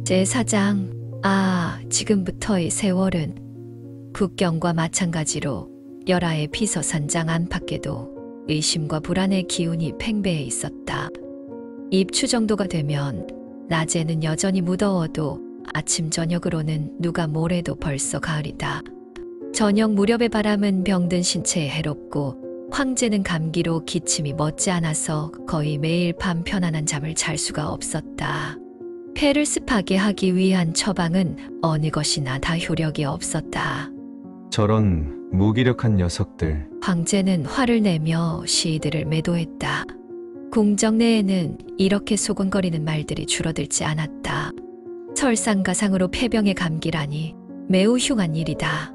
제사장, 지금부터의 세월은 국경과 마찬가지로 열하의 피서산장 안팎에도 의심과 불안의 기운이 팽배해 있었다. 입추 정도가 되면 낮에는 여전히 무더워도 아침 저녁으로는 누가 뭐래도 벌써 가을이다. 저녁 무렵의 바람은 병든 신체에 해롭고 황제는 감기로 기침이 멎지 않아서 거의 매일 밤 편안한 잠을 잘 수가 없었다. 폐를 습하게 하기 위한 처방은 어느 것이나 다 효력이 없었다. 저런 무기력한 녀석들. 황제는 화를 내며 시위들을 매도했다. 궁정 내에는 이렇게 소곤거리는 말들이 줄어들지 않았다. 설상가상으로 폐병에 감기라니 매우 흉한 일이다.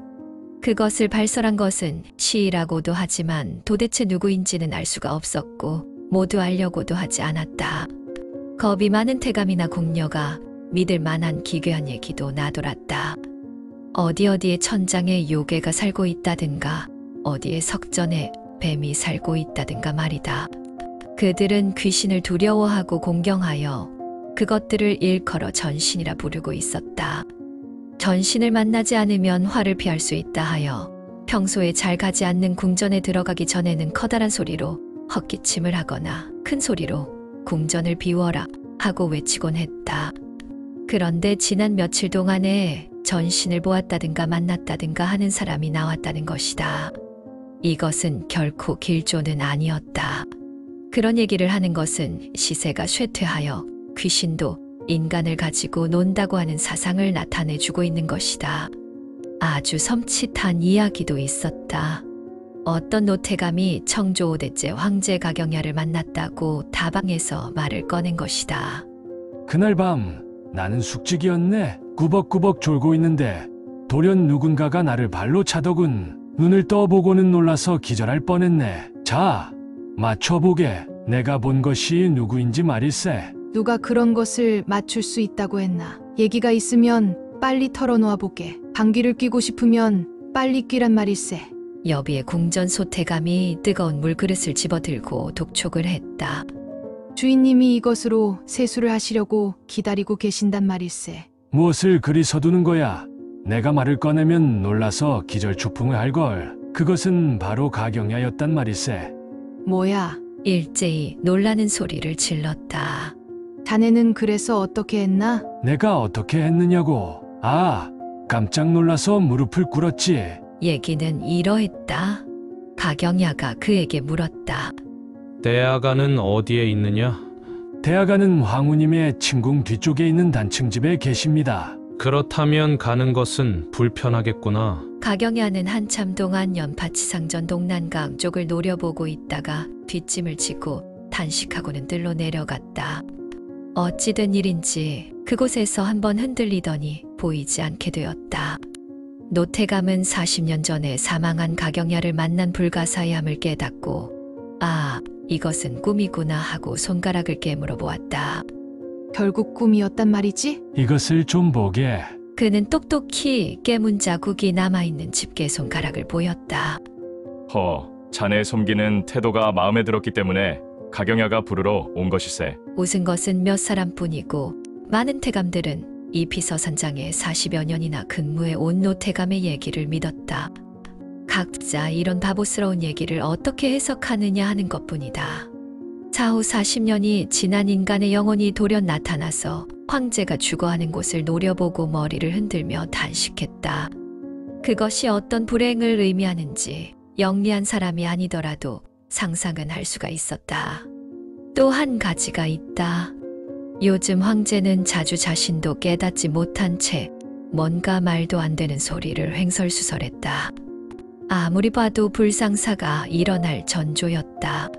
그것을 발설한 것은 시이라고도 하지만 도대체 누구인지는 알 수가 없었고 모두 알려고도 하지 않았다. 겁이 많은 태감이나 궁녀가 믿을 만한 기괴한 얘기도 나돌았다. 어디에 천장에 요괴가 살고 있다든가 어디에 석전에 뱀이 살고 있다든가 말이다. 그들은 귀신을 두려워하고 공경하여 그것들을 일컬어 전신이라 부르고 있었다. 전신을 만나지 않으면 화를 피할 수 있다 하여 평소에 잘 가지 않는 궁전에 들어가기 전에는 커다란 소리로 헛기침을 하거나 큰 소리로 궁전을 비워라 하고 외치곤 했다. 그런데 지난 며칠 동안에 전신을 보았다든가 만났다든가 하는 사람이 나왔다는 것이다. 이것은 결코 길조는 아니었다. 그런 얘기를 하는 것은 시세가 쇠퇴하여 귀신도 인간을 가지고 논다고 하는 사상을 나타내주고 있는 것이다. 아주 섬찟한 이야기도 있었다. 어떤 노태감이 청조 5대째 황제 가경야를 만났다고 다방에서 말을 꺼낸 것이다. 그날 밤 나는 숙직이었네. 꾸벅꾸벅 졸고 있는데 돌연 누군가가 나를 발로 차더군. 눈을 떠보고는 놀라서 기절할 뻔했네. 자, 맞춰보게. 내가 본 것이 누구인지 말일세. 누가 그런 것을 맞출 수 있다고 했나? 얘기가 있으면 빨리 털어놓아 보게. 방귀를 뀌고 싶으면 빨리 뀌란 말일세. 여비의 궁전 소태감이 뜨거운 물그릇을 집어들고 독촉을 했다. 주인님이 이것으로 세수를 하시려고 기다리고 계신단 말일세. 무엇을 그리 서두는 거야? 내가 말을 꺼내면 놀라서 기절초풍을 할걸. 그것은 바로 가경야였단 말일세. 뭐야? 일제히 놀라는 소리를 질렀다. 자네는 그래서 어떻게 했나? 내가 어떻게 했느냐고. 깜짝 놀라서 무릎을 꿇었지. 얘기는 이러했다. 가경야가 그에게 물었다. 대아가는 어디에 있느냐? 대아가는 황후님의 침궁 뒤쪽에 있는 단층집에 계십니다. 그렇다면 가는 것은 불편하겠구나. 가경야는 한참 동안 연파치상전 동난강 쪽을 노려보고 있다가 뒷짐을 지고 단식하고는 뜰로 내려갔다. 어찌된 일인지 그곳에서 한번 흔들리더니 보이지 않게 되었다. 노태감은 40년 전에 사망한 가경야를 만난 불가사의함을 깨닫고 이것은 꿈이구나 하고 손가락을 깨물어 보았다. 결국 꿈이었단 말이지? 이것을 좀 보게. 그는 똑똑히 깨문 자국이 남아있는 집게 손가락을 보였다. 자네의 섬기는 태도가 마음에 들었기 때문에 가경야가 부르러 온 것일세. 웃은 것은 몇 사람뿐이고 많은 태감들은 이 피서산장에 40여 년이나 근무해 온 노태감의 얘기를 믿었다. 각자 이런 바보스러운 얘기를 어떻게 해석하느냐 하는 것뿐이다. 사후 40년이 지난 인간의 영혼이 돌연 나타나서 황제가 죽어하는 곳을 노려보고 머리를 흔들며 단식했다. 그것이 어떤 불행을 의미하는지 영리한 사람이 아니더라도 상상은 할 수가 있었다. 또 한 가지가 있다. 요즘 황제는 자주 자신도 깨닫지 못한 채 뭔가 말도 안 되는 소리를 횡설수설했다. 아무리 봐도 불상사가 일어날 전조였다.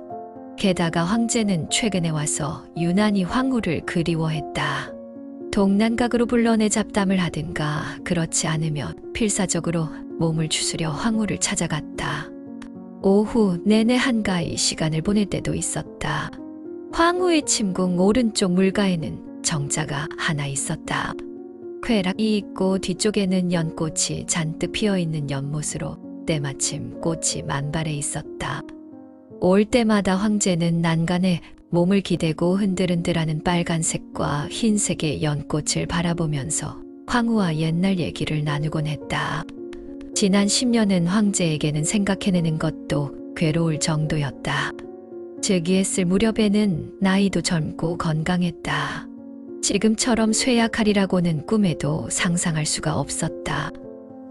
게다가 황제는 최근에 와서 유난히 황후를 그리워했다. 동난각으로 불러내 잡담을 하든가 그렇지 않으면 필사적으로 몸을 추스려 황후를 찾아갔다. 오후 내내 한가히 시간을 보낼 때도 있었다. 황후의 침궁 오른쪽 물가에는 정자가 하나 있었다. 쾌락이 있고 뒤쪽에는 연꽃이 잔뜩 피어있는 연못으로 때마침 꽃이 만발해 있었다. 올 때마다 황제는 난간에 몸을 기대고 흔들흔들하는 빨간색과 흰색의 연꽃을 바라보면서 황후와 옛날 얘기를 나누곤 했다. 지난 10년은 황제에게는 생각해내는 것도 괴로울 정도였다. 즉위했을 무렵에는 나이도 젊고 건강했다. 지금처럼 쇠약하리라고는 꿈에도 상상할 수가 없었다.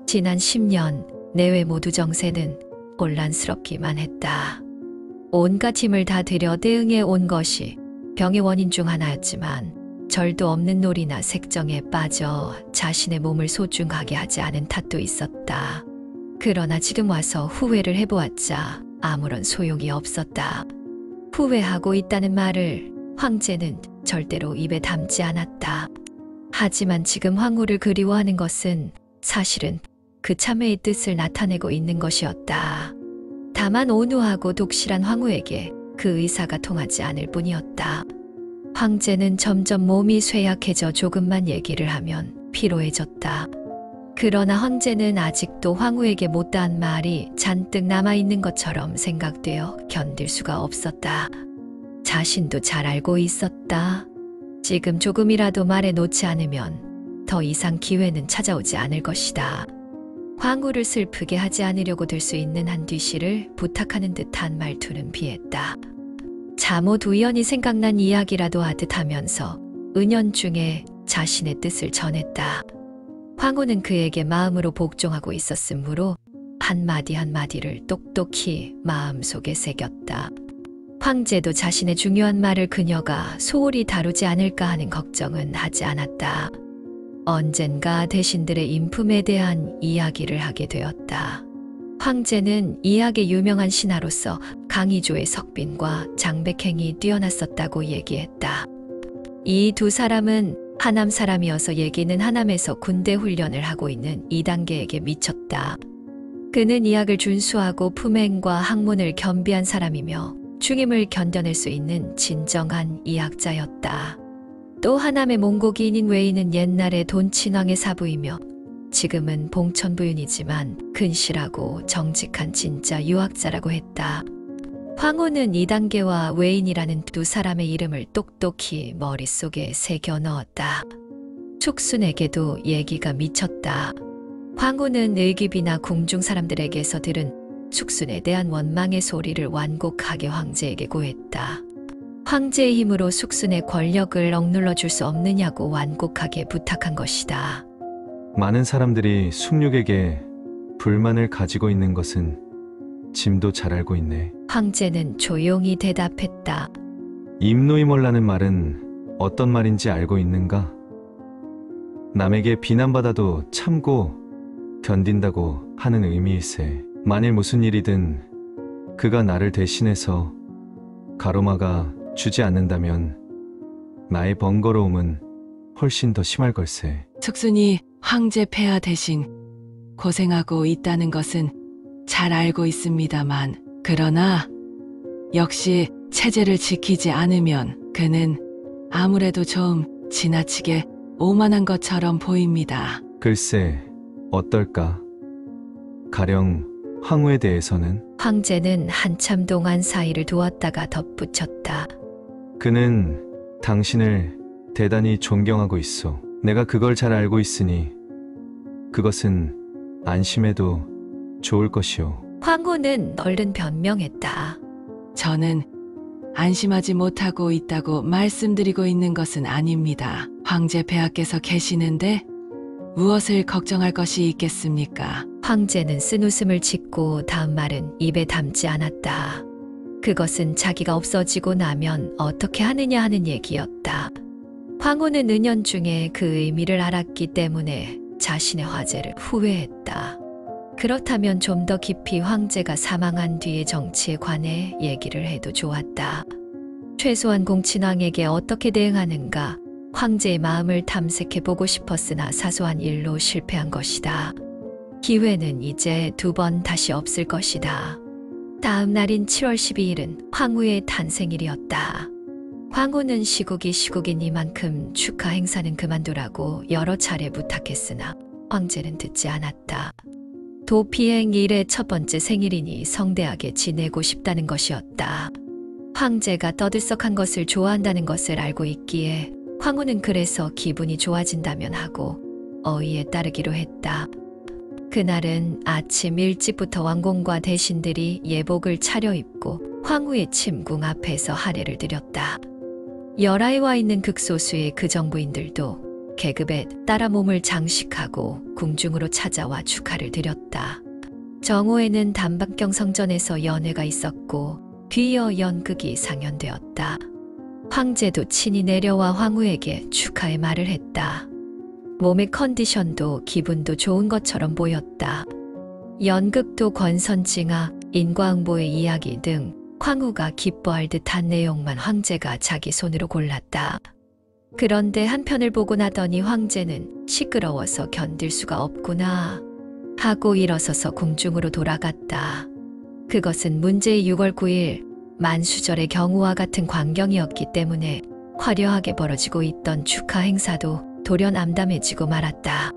지난 10년 내외 모두 정세는 혼란스럽기만 했다. 온갖 힘을 다 들여 대응해 온 것이 병의 원인 중 하나였지만 절도 없는 놀이나 색정에 빠져 자신의 몸을 소중하게 하지 않은 탓도 있었다. 그러나 지금 와서 후회를 해보았자 아무런 소용이 없었다. 후회하고 있다는 말을 황제는 절대로 입에 담지 않았다. 하지만 지금 황후를 그리워하는 것은 사실은 그 참회의 뜻을 나타내고 있는 것이었다. 다만 온후하고 독실한 황후에게 그 의사가 통하지 않을 뿐이었다. 황제는 점점 몸이 쇠약해져 조금만 얘기를 하면 피로해졌다. 그러나 헌제는 아직도 황후에게 못다한 말이 잔뜩 남아있는 것처럼 생각되어 견딜 수가 없었다. 자신도 잘 알고 있었다. 지금 조금이라도 말해 놓지 않으면 더 이상 기회는 찾아오지 않을 것이다. 황후를 슬프게 하지 않으려고 들 수 있는 한 뒤시를 부탁하는 듯한 말투는 비했다. 잠옷 우연히 생각난 이야기라도 하듯 하면서 은연중에 자신의 뜻을 전했다. 황후는 그에게 마음으로 복종하고 있었으므로 한마디 한마디를 똑똑히 마음속에 새겼다. 황제도 자신의 중요한 말을 그녀가 소홀히 다루지 않을까 하는 걱정은 하지 않았다. 언젠가 대신들의 인품에 대한 이야기를 하게 되었다. 황제는 이학의 유명한 신하로서 강희조의 석빈과 장백행이 뛰어났었다고 얘기했다. 이 두 사람은 하남 사람이어서 얘기는 하남에서 군대 훈련을 하고 있는 이단계에게 미쳤다. 그는 이학을 준수하고 품행과 학문을 겸비한 사람이며 중임을 견뎌낼 수 있는 진정한 이학자였다. 또 하남의 몽고기인인 외인은 옛날에 돈친왕의 사부이며 지금은 봉천부윤이지만 근실하고 정직한 진짜 유학자라고 했다. 황후는 이단계와 외인이라는 두 사람의 이름을 똑똑히 머릿속에 새겨 넣었다. 축순에게도 얘기가 미쳤다. 황후는 의귀비나 궁중 사람들에게서 들은 축순에 대한 원망의 소리를 완곡하게 황제에게 고했다. 황제의 힘으로 숙순의 권력을 억눌러 줄 수 없느냐고 완곡하게 부탁한 것이다. 많은 사람들이 숙육에게 불만을 가지고 있는 것은 짐도 잘 알고 있네. 황제는 조용히 대답했다. 임노이몰라는 말은 어떤 말인지 알고 있는가? 남에게 비난받아도 참고 견딘다고 하는 의미일세. 만일 무슨 일이든 그가 나를 대신해서 가로막아 주지 않는다면 나의 번거로움은 훨씬 더 심할 걸세. 숙순이 황제 폐하 대신 고생하고 있다는 것은 잘 알고 있습니다만, 그러나 역시 체제를 지키지 않으면 그는 아무래도 좀 지나치게 오만한 것처럼 보입니다. 글쎄, 어떨까? 가령 황후에 대해서는 황제는 한참 동안 사이를 두었다가 덧붙였다. 그는 당신을 대단히 존경하고 있어. 내가 그걸 잘 알고 있으니 그것은 안심해도 좋을 것이오. 황후는 얼른 변명했다. 저는 안심하지 못하고 있다고 말씀드리고 있는 것은 아닙니다. 황제 폐하께서 계시는데 무엇을 걱정할 것이 있겠습니까? 황제는 쓴웃음을 짓고 다음 말은 입에 담지 않았다. 그것은 자기가 없어지고 나면 어떻게 하느냐 하는 얘기였다. 황후는 은연중에 그 의미를 알았기 때문에 자신의 화제를 후회했다. 그렇다면 좀 더 깊이 황제가 사망한 뒤의 정치에 관해 얘기를 해도 좋았다. 최소한 공친왕에게 어떻게 대응하는가 황제의 마음을 탐색해보고 싶었으나 사소한 일로 실패한 것이다. 기회는 이제 2번 다시 없을 것이다. 다음 날인 7월 12일은 황후의 탄생일이었다. 황후는 시국이니만큼 축하 행사는 그만두라고 여러 차례 부탁했으나 황제는 듣지 않았다. 도피행 일의 첫 번째 생일이니 성대하게 지내고 싶다는 것이었다. 황제가 떠들썩한 것을 좋아한다는 것을 알고 있기에 황후는 그래서 기분이 좋아진다면 하고 어의에 따르기로 했다. 그날은 아침 일찍부터 왕공과 대신들이 예복을 차려입고 황후의 침궁 앞에서 하례를 드렸다. 열하에 와 있는 극소수의 그 정부인들도 계급에 따라 몸을 장식하고 궁중으로 찾아와 축하를 드렸다. 정오에는 단박경 성전에서 연회가 있었고 뒤이어 연극이 상연되었다. 황제도 친히 내려와 황후에게 축하의 말을 했다. 몸의 컨디션도 기분도 좋은 것처럼 보였다. 연극도 권선징악, 인과응보의 이야기 등 황후가 기뻐할 듯한 내용만 황제가 자기 손으로 골랐다. 그런데 한편을 보고 나더니 황제는 시끄러워서 견딜 수가 없구나 하고 일어서서 궁중으로 돌아갔다. 그것은 문제의 6월 9일 만수절의 경우와 같은 광경이었기 때문에 화려하게 벌어지고 있던 축하 행사도 돌연 암담해지고 말았다.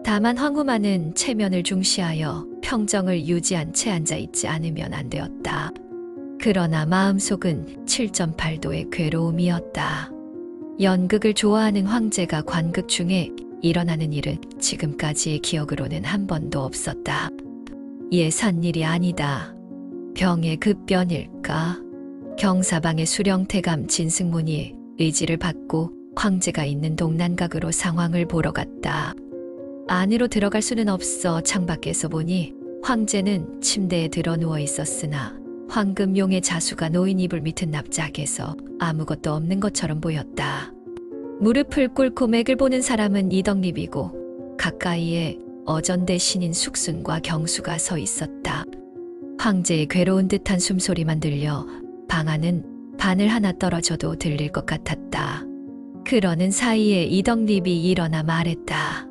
다만 황후만은 체면을 중시하여 평정을 유지한 채 앉아있지 않으면 안 되었다. 그러나 마음속은 7.8도의 괴로움이었다. 연극을 좋아하는 황제가 관극 중에 일어나는 일은 지금까지의 기억으로는 한 번도 없었다. 예산 일이 아니다. 병의 급변일까? 경사방의 수령태감 진승문이 의지를 받고 황제가 있는 동난각으로 상황을 보러 갔다. 안으로 들어갈 수는 없어 창밖에서 보니 황제는 침대에 들어 누워 있었으나 황금용의 자수가 놓인 이불 밑은 납작해서 아무것도 없는 것처럼 보였다. 무릎을 꿇고 맥을 보는 사람은 이덕립이고 가까이에 어전대 신인 숙순과 경수가 서 있었다. 황제의 괴로운 듯한 숨소리만 들려 방 안은 바늘 하나 떨어져도 들릴 것 같았다. 그러는 사이에 이덕립이 일어나 말했다.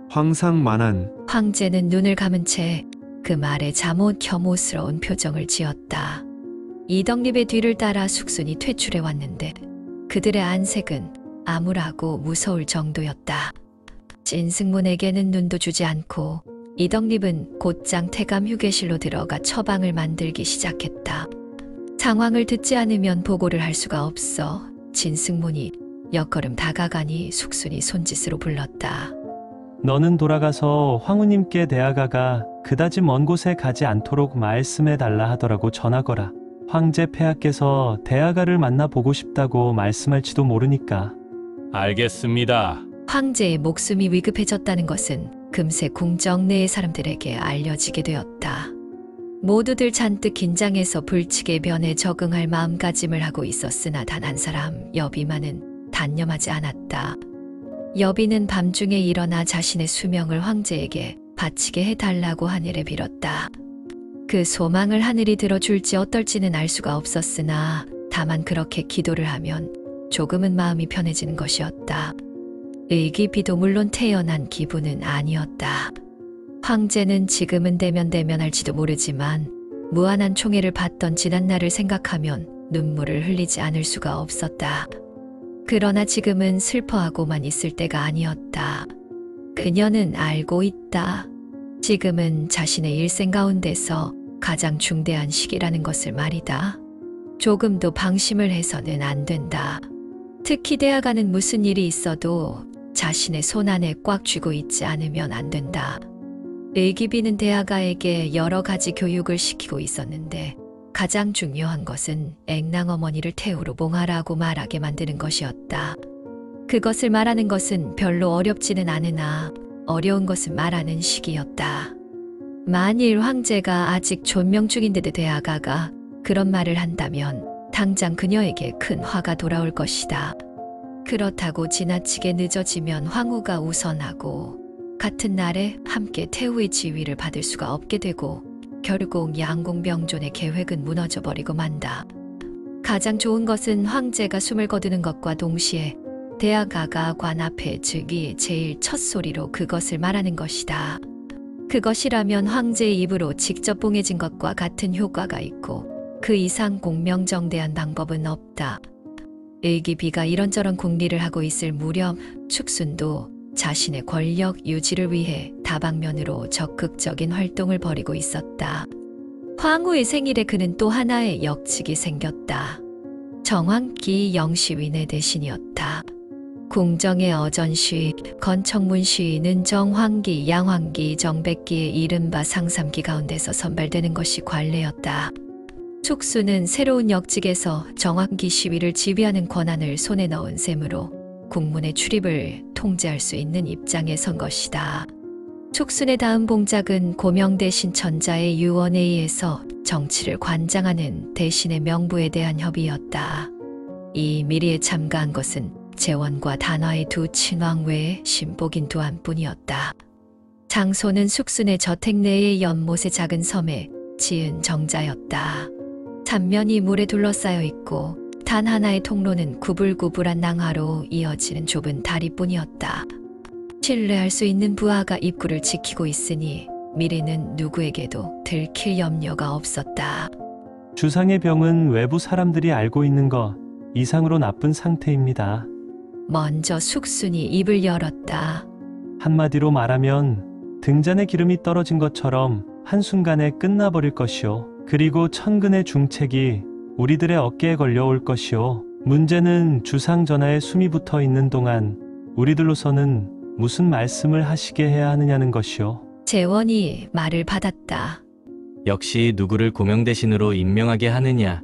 황상만한. 황제는 눈을 감은 채 그 말에 잠옷 혐오스러운 표정을 지었다. 이덕립의 뒤를 따라 숙순이 퇴출해 왔는데 그들의 안색은 암울하고 무서울 정도였다. 진승문에게는 눈도 주지 않고 이덕립은 곧장 태감 휴게실로 들어가 처방을 만들기 시작했다. 상황을 듣지 않으면 보고를 할 수가 없어 진승문이 옆걸음 다가가니 숙순이 손짓으로 불렀다. 너는 돌아가서 황후님께 대하가가 그다지 먼 곳에 가지 않도록 말씀해 달라 하더라고 전하거라. 황제 폐하께서 대하가를 만나 보고 싶다고 말씀할지도 모르니까. 알겠습니다. 황제의 목숨이 위급해졌다는 것은 금세 궁정 내의 사람들에게 알려지게 되었다. 모두들 잔뜩 긴장해서 불측의 변에 적응할 마음가짐을 하고 있었으나 단 한 사람 여비만은 단념하지 않았다. 여비는 밤중에 일어나 자신의 수명을 황제에게 바치게 해달라고 하늘에 빌었다. 그 소망을 하늘이 들어줄지 어떨지는 알 수가 없었으나 다만 그렇게 기도를 하면 조금은 마음이 편해지는 것이었다. 의기비도 물론 태연한 기분은 아니었다. 황제는 지금은 대면할지도 모르지만 무한한 총애를 받던 지난날을 생각하면 눈물을 흘리지 않을 수가 없었다. 그러나 지금은 슬퍼하고만 있을 때가 아니었다. 그녀는 알고 있다. 지금은 자신의 일생 가운데서 가장 중대한 시기라는 것을 말이다. 조금도 방심을 해서는 안 된다. 특히 대하가는 무슨 일이 있어도 자신의 손 안에 꽉 쥐고 있지 않으면 안 된다. 의기비는 대하가에게 여러 가지 교육을 시키고 있었는데 가장 중요한 것은 앵랑 어머니를 태우로 봉하라고 말하게 만드는 것이었다. 그것을 말하는 것은 별로 어렵지는 않으나 어려운 것은 말하는 식이었다. 만일 황제가 아직 존명 중인데도 대하가가 그런 말을 한다면 당장 그녀에게 큰 화가 돌아올 것이다. 그렇다고 지나치게 늦어지면 황후가 우선하고 같은 날에 함께 태후의 지위를 받을 수가 없게 되고 결국 양궁병존의 계획은 무너져버리고 만다. 가장 좋은 것은 황제가 숨을 거두는 것과 동시에 대하가가 관 앞에 즉위 제일 첫 소리로 그것을 말하는 것이다. 그것이라면 황제의 입으로 직접 봉해진 것과 같은 효과가 있고 그 이상 공명정대한 방법은 없다. 의기비가 이런저런 궁리를 하고 있을 무렵 축순도 자신의 권력 유지를 위해 다방면으로 적극적인 활동을 벌이고 있었다. 황후의 생일에 그는 또 하나의 역직이 생겼다. 정황기 영시윈의 대신이었다. 궁정의 어전시, 건청문시는 정황기, 양황기, 정백기의 이른바 상삼기 가운데서 선발되는 것이 관례였다. 숙수는 새로운 역직에서 정황기 시위를 지휘하는 권한을 손에 넣은 셈으로 국문의 출입을 통제할 수 있는 입장에 선 것이다. 숙순의 다음 봉작은 고명대 신천자의 유언에 의해서 정치를 관장하는 대신의 명부에 대한 협의였다. 이 미리에 참가한 것은 재원과 단화의 두 친왕 외에 신복인 두 안뿐이었다. 장소는 숙순의 저택 내의 연못의 작은 섬에 지은 정자였다. 삼면이 물에 둘러싸여 있고 단 하나의 통로는 구불구불한 낭하로 이어지는 좁은 다리뿐이었다. 신뢰할 수 있는 부하가 입구를 지키고 있으니 미래는 누구에게도 들킬 염려가 없었다. 주상의 병은 외부 사람들이 알고 있는 것 이상으로 나쁜 상태입니다. 먼저 숙순이 입을 열었다. 한마디로 말하면 등잔에 기름이 떨어진 것처럼 한순간에 끝나버릴 것이요. 그리고 천근의 중책이 우리들의 어깨에 걸려올 것이요. 문제는 주상 전하의 숨이 붙어 있는 동안 우리들로서는 무슨 말씀을 하시게 해야 하느냐는 것이요. 재원이 말을 받았다. 역시 누구를 고명대신으로 임명하게 하느냐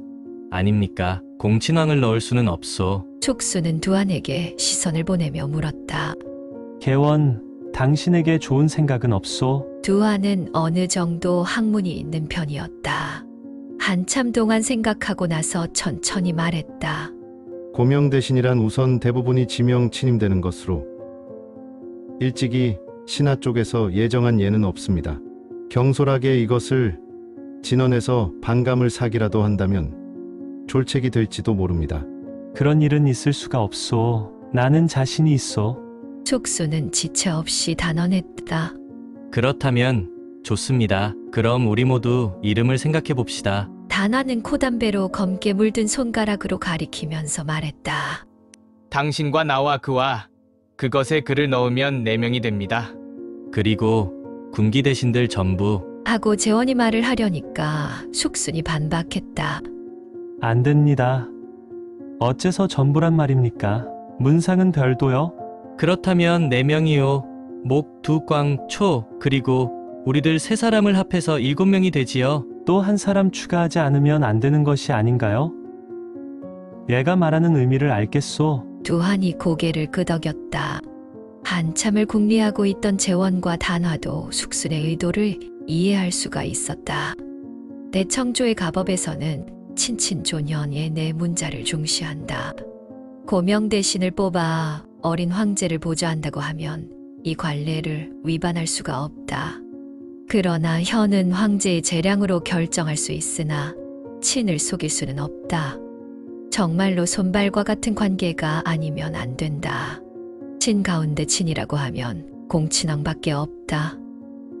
아닙니까? 공친왕을 넣을 수는 없소. 숙수는 두한에게 시선을 보내며 물었다. 개원, 당신에게 좋은 생각은 없소? 두한은 어느 정도 학문이 있는 편이었다. 한참 동안 생각하고 나서 천천히 말했다. 고명대신이란 우선 대부분이 지명 친임되는 것으로 일찍이 신하 쪽에서 예정한 예는 없습니다. 경솔하게 이것을 진언해서 반감을 사기라도 한다면 졸책이 될지도 모릅니다. 그런 일은 있을 수가 없소. 나는 자신이 있소. 숙수는 지체 없이 단언했다. 그렇다면 좋습니다. 그럼 우리 모두 이름을 생각해 봅시다. 단화는 코담배로 검게 물든 손가락으로 가리키면서 말했다. 당신과 나와 그와 그것에 글을 넣으면 4명이 됩니다. 그리고 군기 대신들 전부 하고 재원이 말을 하려니까 숙순이 반박했다. 안 됩니다. 어째서 전부란 말입니까? 문상은 별도요? 그렇다면 4명이요. 목, 두, 꽝, 초 그리고 우리들 3사람을 합해서 7명이 되지요. 또 한 사람 추가하지 않으면 안 되는 것이 아닌가요? 얘가 말하는 의미를 알겠소. 두한이 고개를 끄덕였다. 한참을 궁리하고 있던 재원과 단화도 숙순의 의도를 이해할 수가 있었다. 대청조의 가법에서는 친친조년의 네 문자를 중시한다. 고명 대신을 뽑아 어린 황제를 보좌한다고 하면 이 관례를 위반할 수가 없다. 그러나 현은 황제의 재량으로 결정할 수 있으나 친을 속일 수는 없다. 정말로 손발과 같은 관계가 아니면 안 된다. 친 가운데 친이라고 하면 공친왕밖에 없다.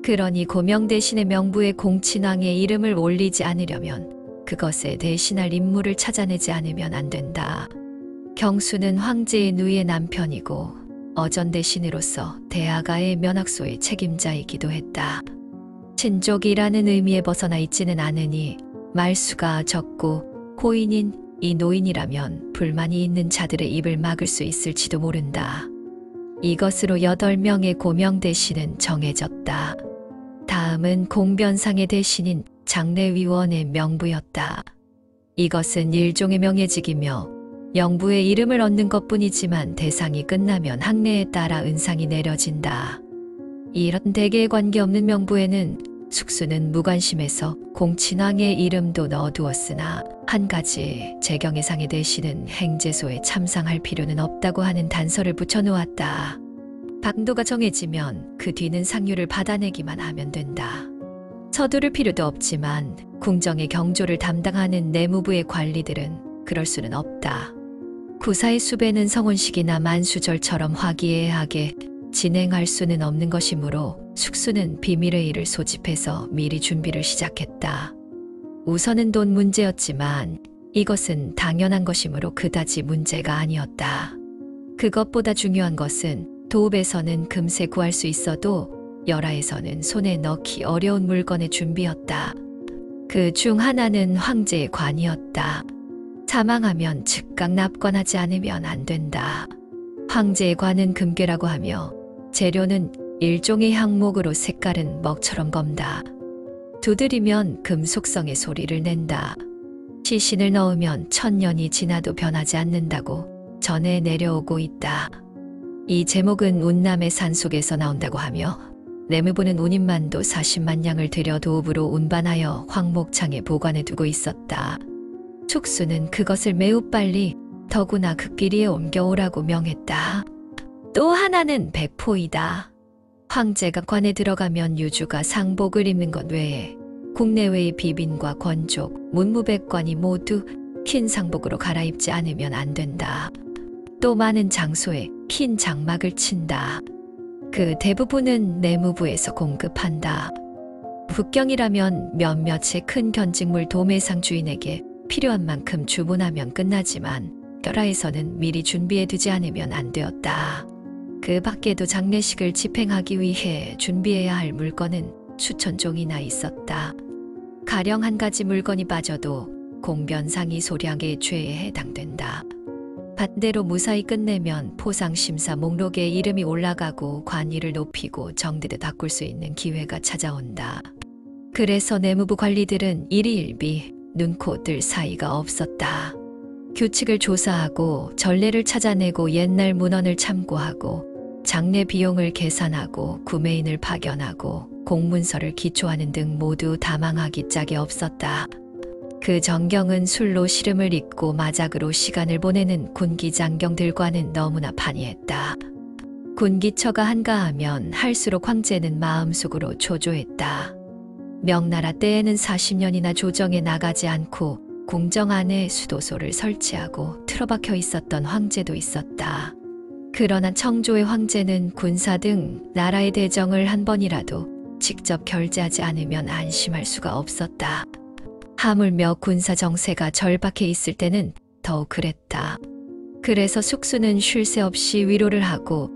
그러니 고명 대신의 명부에 공친왕의 이름을 올리지 않으려면 그것에 대신할 인물을 찾아내지 않으면 안 된다. 경수는 황제의 누이의 남편이고 어전 대신으로서 대아가의 면학소의 책임자이기도 했다. 친족이라는 의미에 벗어나 있지는 않으니 말수가 적고 고인인 이 노인이라면 불만이 있는 자들의 입을 막을 수 있을지도 모른다. 이것으로 8명의 고명 대신은 정해졌다. 다음은 공변상의 대신인 장례위원의 명부였다. 이것은 일종의 명예직이며 영부의 이름을 얻는 것뿐이지만 대상이 끝나면 학례에 따라 은상이 내려진다. 이런 대개에 관계없는 명부에는 숙수는 무관심해서 공친왕의 이름도 넣어두었으나 한 가지 재경의상의 대신은 행제소에 참상할 필요는 없다고 하는 단서를 붙여놓았다. 방도가 정해지면 그 뒤는 상류를 받아내기만 하면 된다. 서두를 필요도 없지만 궁정의 경조를 담당하는 내무부의 관리들은 그럴 수는 없다. 구사의 수배는 성혼식이나 만수절처럼 화기애애하게 진행할 수는 없는 것이므로 숙수는 비밀의 일을 소집해서 미리 준비를 시작했다. 우선은 돈 문제였지만 이것은 당연한 것이므로 그다지 문제가 아니었다. 그것보다 중요한 것은 도읍에서는 금세 구할 수 있어도 열하에서는 손에 넣기 어려운 물건의 준비였다. 그 중 하나는 황제의 관이었다. 사망하면 즉각 납관하지 않으면 안 된다. 황제의 관은 금괴라고 하며 재료는 일종의 향목으로 색깔은 먹처럼 검다. 두드리면 금속성의 소리를 낸다. 시신을 넣으면 1000년이 지나도 변하지 않는다고 전해 내려오고 있다. 이 제목은 운남의 산속에서 나온다고 하며 내무부는 운임만도 40만 냥을 들여 도읍으로 운반하여 황목창에 보관해 두고 있었다. 촉수는 그것을 매우 빨리 더구나 극비리에 옮겨오라고 명했다. 또 하나는 백포이다. 황제가 관에 들어가면 유주가 상복을 입는 것 외에 국내외의 비빈과 권족, 문무백관이 모두 흰 상복으로 갈아입지 않으면 안 된다. 또 많은 장소에 흰 장막을 친다. 그 대부분은 내무부에서 공급한다. 북경이라면 몇몇의 큰 견직물 도매상 주인에게 필요한 만큼 주문하면 끝나지만 결하에서는 미리 준비해 두지 않으면 안 되었다. 그 밖에도 장례식을 집행하기 위해 준비해야 할 물건은 수천 종이나 있었다. 가령 한 가지 물건이 빠져도 공변상이 소량의 죄에 해당된다. 반대로 무사히 끝내면 포상심사 목록에 이름이 올라가고 관위를 높이고 정대도 바꿀 수 있는 기회가 찾아온다. 그래서 내무부 관리들은 일희일비 눈코 뜰 사이가 없었다. 규칙을 조사하고 전례를 찾아내고 옛날 문헌을 참고하고 장례 비용을 계산하고 구매인을 파견하고 공문서를 기초하는 등 모두 다망하기 짝이 없었다. 그 정경은 술로 시름을 잇고 마작으로 시간을 보내는 군기 장경들과는 너무나 판이했다. 군기처가 한가하면 할수록 황제는 마음속으로 초조했다. 명나라 때에는 40년이나 조정에 나가지 않고 궁정 안에 수도소를 설치하고 틀어박혀 있었던 황제도 있었다. 그러나 청조의 황제는 군사 등 나라의 대정을 한 번이라도 직접 결제하지 않으면 안심할 수가 없었다. 하물며 군사 정세가 절박해 있을 때는 더욱 그랬다. 그래서 숙수는 쉴 새 없이 위로를 하고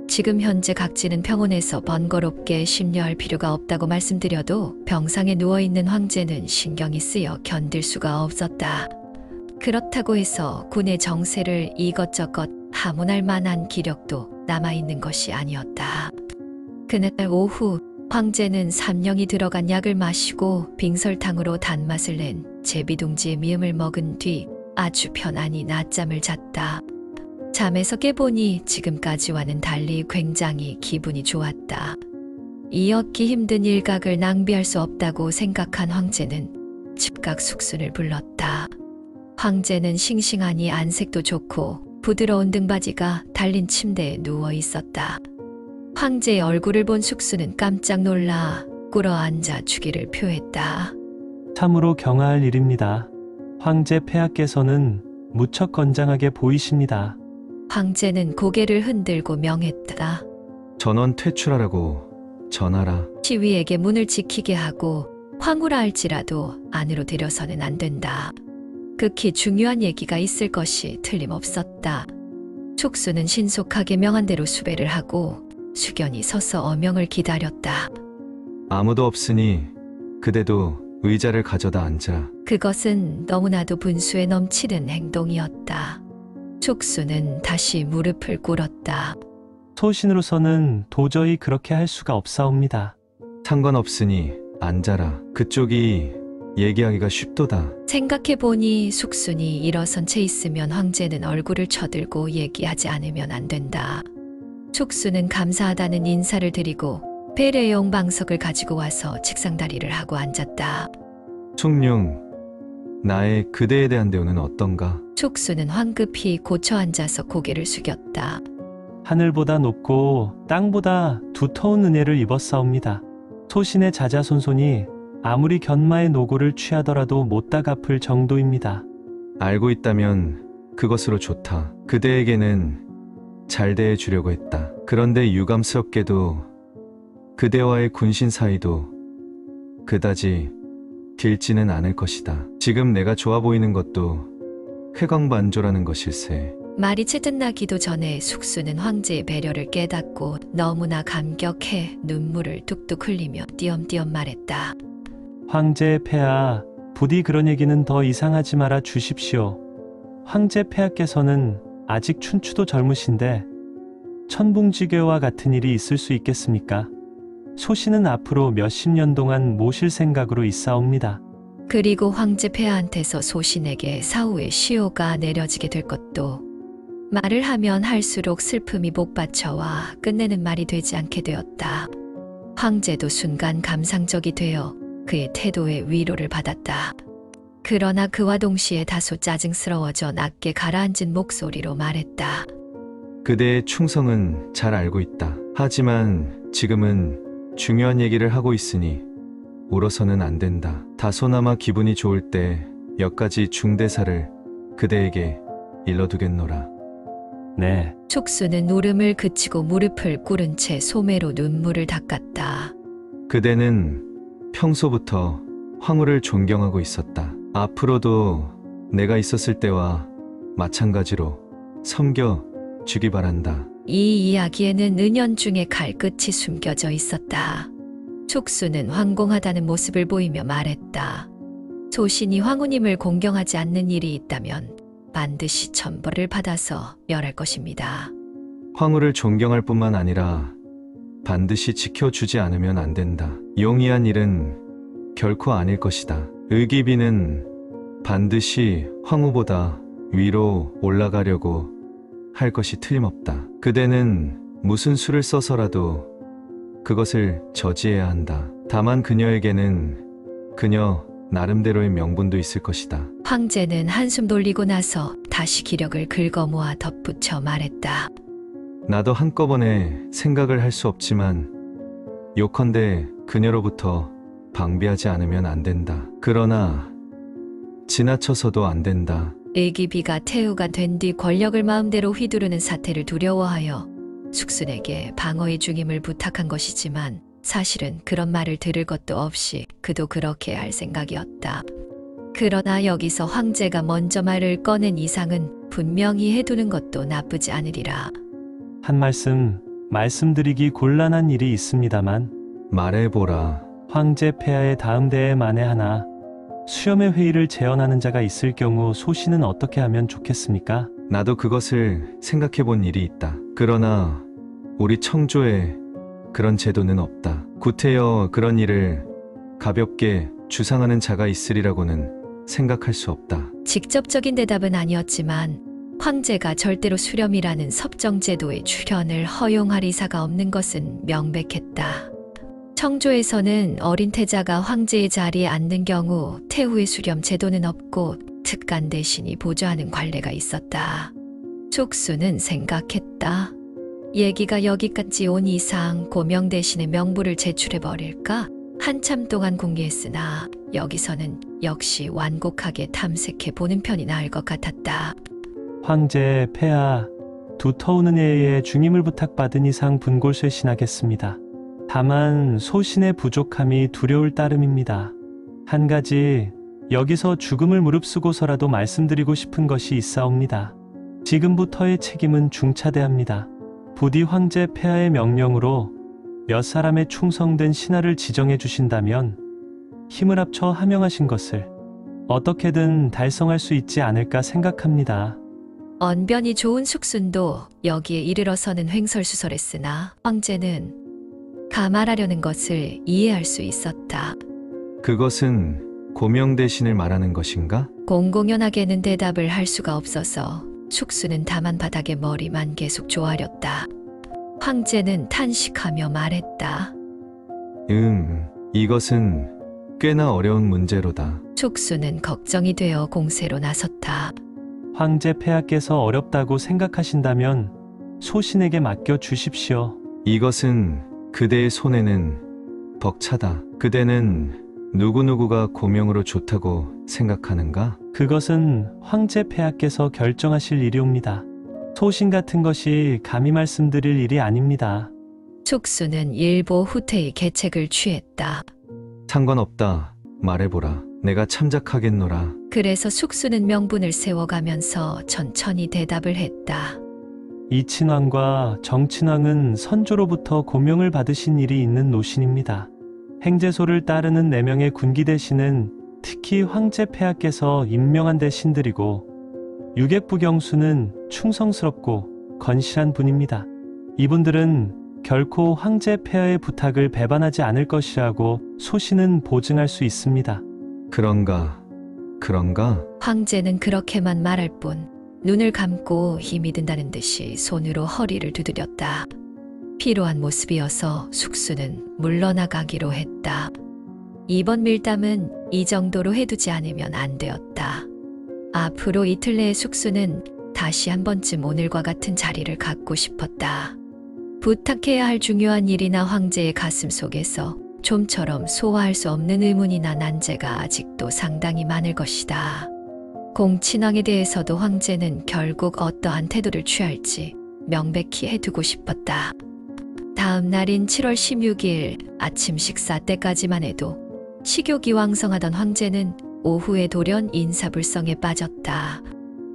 지금 현재 각지는 평온해서 번거롭게 심려할 필요가 없다고 말씀드려도 병상에 누워있는 황제는 신경이 쓰여 견딜 수가 없었다. 그렇다고 해서 군의 정세를 이것저것 하문할 만한 기력도 남아있는 것이 아니었다. 그날 오후 황제는 삼령이 들어간 약을 마시고 빙설탕으로 단맛을 낸 제비둥지의 미음을 먹은 뒤 아주 편안히 낮잠을 잤다. 잠에서 깨보니 지금까지와는 달리 굉장히 기분이 좋았다. 이었기 힘든 일각을 낭비할 수 없다고 생각한 황제는 즉각 숙순을 불렀다. 황제는 싱싱하니 안색도 좋고 부드러운 등받이가 달린 침대에 누워 있었다. 황제의 얼굴을 본 숙수는 깜짝 놀라 꿇어 앉아 주기를 표했다. 참으로 경아할 일입니다. 황제 폐하께서는 무척 건장하게 보이십니다. 황제는 고개를 흔들고 명했다. 전원 퇴출하라고 전하라. 시위에게 문을 지키게 하고 황후라 할지라도 안으로 들여서는 안 된다. 극히 중요한 얘기가 있을 것이 틀림없었다. 촉수는 신속하게 명한 대로 수배를 하고 숙연히 서서 어명을 기다렸다. 아무도 없으니 그대도 의자를 가져다 앉아. 그것은 너무나도 분수에 넘치는 행동이었다. 촉수는 다시 무릎을 꿇었다. 소신으로서는 도저히 그렇게 할 수가 없사옵니다. 상관없으니 앉아라. 그쪽이 얘기하기가 쉽도다. 생각해보니 숙순이 일어선 채 있으면 황제는 얼굴을 쳐들고 얘기하지 않으면 안 된다. 촉수는 감사하다는 인사를 드리고 배례용 방석을 가지고 와서 책상다리를 하고 앉았다. 숭룡, 나의 그대에 대한 대우는 어떤가? 촉수는 황급히 고쳐 앉아서 고개를 숙였다. 하늘보다 높고 땅보다 두터운 은혜를 입었사옵니다. 소신의 자자손손이 아무리 견마의 노고를 취하더라도 못다 갚을 정도입니다. 알고 있다면 그것으로 좋다. 그대에게는 잘 대해주려고 했다. 그런데 유감스럽게도 그대와의 군신 사이도 그다지 길지는 않을 것이다. 지금 내가 좋아 보이는 것도 회광반조라는 것일세. 말이 채 끝나기도 전에 숙수는 황제의 배려를 깨닫고 너무나 감격해 눈물을 뚝뚝 흘리며 띄엄띄엄 말했다. 황제 폐하, 부디 그런 얘기는 더 이상하지 말아 주십시오. 황제 폐하께서는 아직 춘추도 젊으신데 천붕지궤와 같은 일이 있을 수 있겠습니까? 소신은 앞으로 몇십 년 동안 모실 생각으로 있사옵니다. 그리고 황제 폐하한테서 소신에게 사후에 시효가 내려지게 될 것도 말을 하면 할수록 슬픔이 복받쳐와 끝내는 말이 되지 않게 되었다. 황제도 순간 감상적이 되어 그의 태도에 위로를 받았다. 그러나 그와 동시에 다소 짜증스러워져 낮게 가라앉은 목소리로 말했다. 그대의 충성은 잘 알고 있다. 하지만 지금은 중요한 얘기를 하고 있으니 울어서는 안 된다. 다소나마 기분이 좋을 때 몇 가지 중대사를 그대에게 일러두겠노라. 네, 촉수는 울음을 그치고 무릎을 꿇은 채 소매로 눈물을 닦았다. 그대는 평소부터 황후를 존경하고 있었다. 앞으로도 내가 있었을 때와 마찬가지로 섬겨 주기 바란다. 이 이야기에는 은연중에 칼끝이 숨겨져 있었다. 촉수는 황공하다는 모습을 보이며 말했다. 소신이 황후님을 공경하지 않는 일이 있다면 반드시 천벌을 받아서 멸할 것입니다. 황후를 존경할 뿐만 아니라 반드시 지켜주지 않으면 안 된다. 용이한 일은 결코 아닐 것이다. 의기비는 반드시 황후보다 위로 올라가려고 할 것이 틀림없다. 그대는 무슨 수를 써서라도 그것을 저지해야 한다. 다만 그녀에게는 그녀 나름대로의 명분도 있을 것이다. 황제는 한숨 돌리고 나서 다시 기력을 긁어모아 덧붙여 말했다. 나도 한꺼번에 생각을 할 수 없지만 요컨대 그녀로부터 방비하지 않으면 안 된다. 그러나 지나쳐서도 안 된다. 의기비가 태후가 된 뒤 권력을 마음대로 휘두르는 사태를 두려워하여 숙순에게 방어의 중임을 부탁한 것이지만 사실은 그런 말을 들을 것도 없이 그도 그렇게 할 생각이었다. 그러나 여기서 황제가 먼저 말을 꺼낸 이상은 분명히 해두는 것도 나쁘지 않으리라. 한 말씀드리기 곤란한 일이 있습니다만 말해보라. 황제 폐하의 다음 대에 만에 하나 수염의 회의를 재현하는 자가 있을 경우 소신은 어떻게 하면 좋겠습니까? 나도 그것을 생각해 본 일이 있다. 그러나 우리 청조에 그런 제도는 없다. 구태여 그런 일을 가볍게 주상하는 자가 있으리라고는 생각할 수 없다. 직접적인 대답은 아니었지만 황제가 절대로 수렴이라는 섭정제도의 출현을 허용할 의사가 없는 것은 명백했다. 청조에서는 어린 태자가 황제의 자리에 앉는 경우 태후의 수렴 제도는 없고 특간 대신이 보조하는 관례가 있었다. 촉수는 생각했다. 얘기가 여기까지 온 이상 고명 대신에 명부를 제출해버릴까? 한참 동안 궁리했으나 여기서는 역시 완곡하게 탐색해 보는 편이 나을 것 같았다. 황제 폐하, 두터우는 애에 중임을 부탁받은 이상 분골쇄신하겠습니다. 다만 소신의 부족함이 두려울 따름입니다. 한 가지 여기서 죽음을 무릅쓰고서라도 말씀드리고 싶은 것이 있사옵니다. 지금부터의 책임은 중차대합니다. 부디 황제 폐하의 명령으로 몇 사람의 충성된 신하를 지정해 주신다면 힘을 합쳐 하명하신 것을 어떻게든 달성할 수 있지 않을까 생각합니다. 언변이 좋은 숙순도 여기에 이르러서는 횡설수설했으나 황제는 가말하려는 것을 이해할 수 있었다. 그것은 고명 대신을 말하는 것인가? 공공연하게는 대답을 할 수가 없어서 숙수는 다만 바닥에 머리만 계속 조아렸다. 황제는 탄식하며 말했다. 이것은 꽤나 어려운 문제로다. 숙수는 걱정이 되어 공세로 나섰다. 황제 폐하께서 어렵다고 생각하신다면 소신에게 맡겨 주십시오. 이것은 그대의 손에는 벅차다. 그대는 누구누구가 고명으로 좋다고 생각하는가? 그것은 황제 폐하께서 결정하실 일이옵니다. 소신 같은 것이 감히 말씀드릴 일이 아닙니다. 숙수는 일보 후퇴의 계책을 취했다. 상관없다. 말해보라. 내가 참작하겠노라. 그래서 숙수는 명분을 세워가면서 천천히 대답을 했다. 이친왕과 정친왕은 선조로부터 고명을 받으신 일이 있는 노신입니다. 행제소를 따르는 4명의 군기 대신은 특히 황제 폐하께서 임명한 대신들이고 유객부 경수는 충성스럽고 건실한 분입니다. 이분들은 결코 황제 폐하의 부탁을 배반하지 않을 것이라고 소신은 보증할 수 있습니다. 그런가? 황제는 그렇게만 말할 뿐 눈을 감고 힘이 든다는 듯이 손으로 허리를 두드렸다. 피로한 모습이어서 숙수는 물러나가기로 했다. 이번 밀담은 이 정도로 해두지 않으면 안 되었다. 앞으로 이틀 내에 숙수는 다시 한 번쯤 오늘과 같은 자리를 갖고 싶었다. 부탁해야 할 중요한 일이나 황제의 가슴 속에서 좀처럼 소화할 수 없는 의문이나 난제가 아직도 상당히 많을 것이다. 공친왕에 대해서도 황제는 결국 어떠한 태도를 취할지 명백히 해두고 싶었다. 다음 날인 7월 16일 아침 식사 때까지만 해도 식욕이 왕성하던 황제는 오후에 돌연 인사불성에 빠졌다.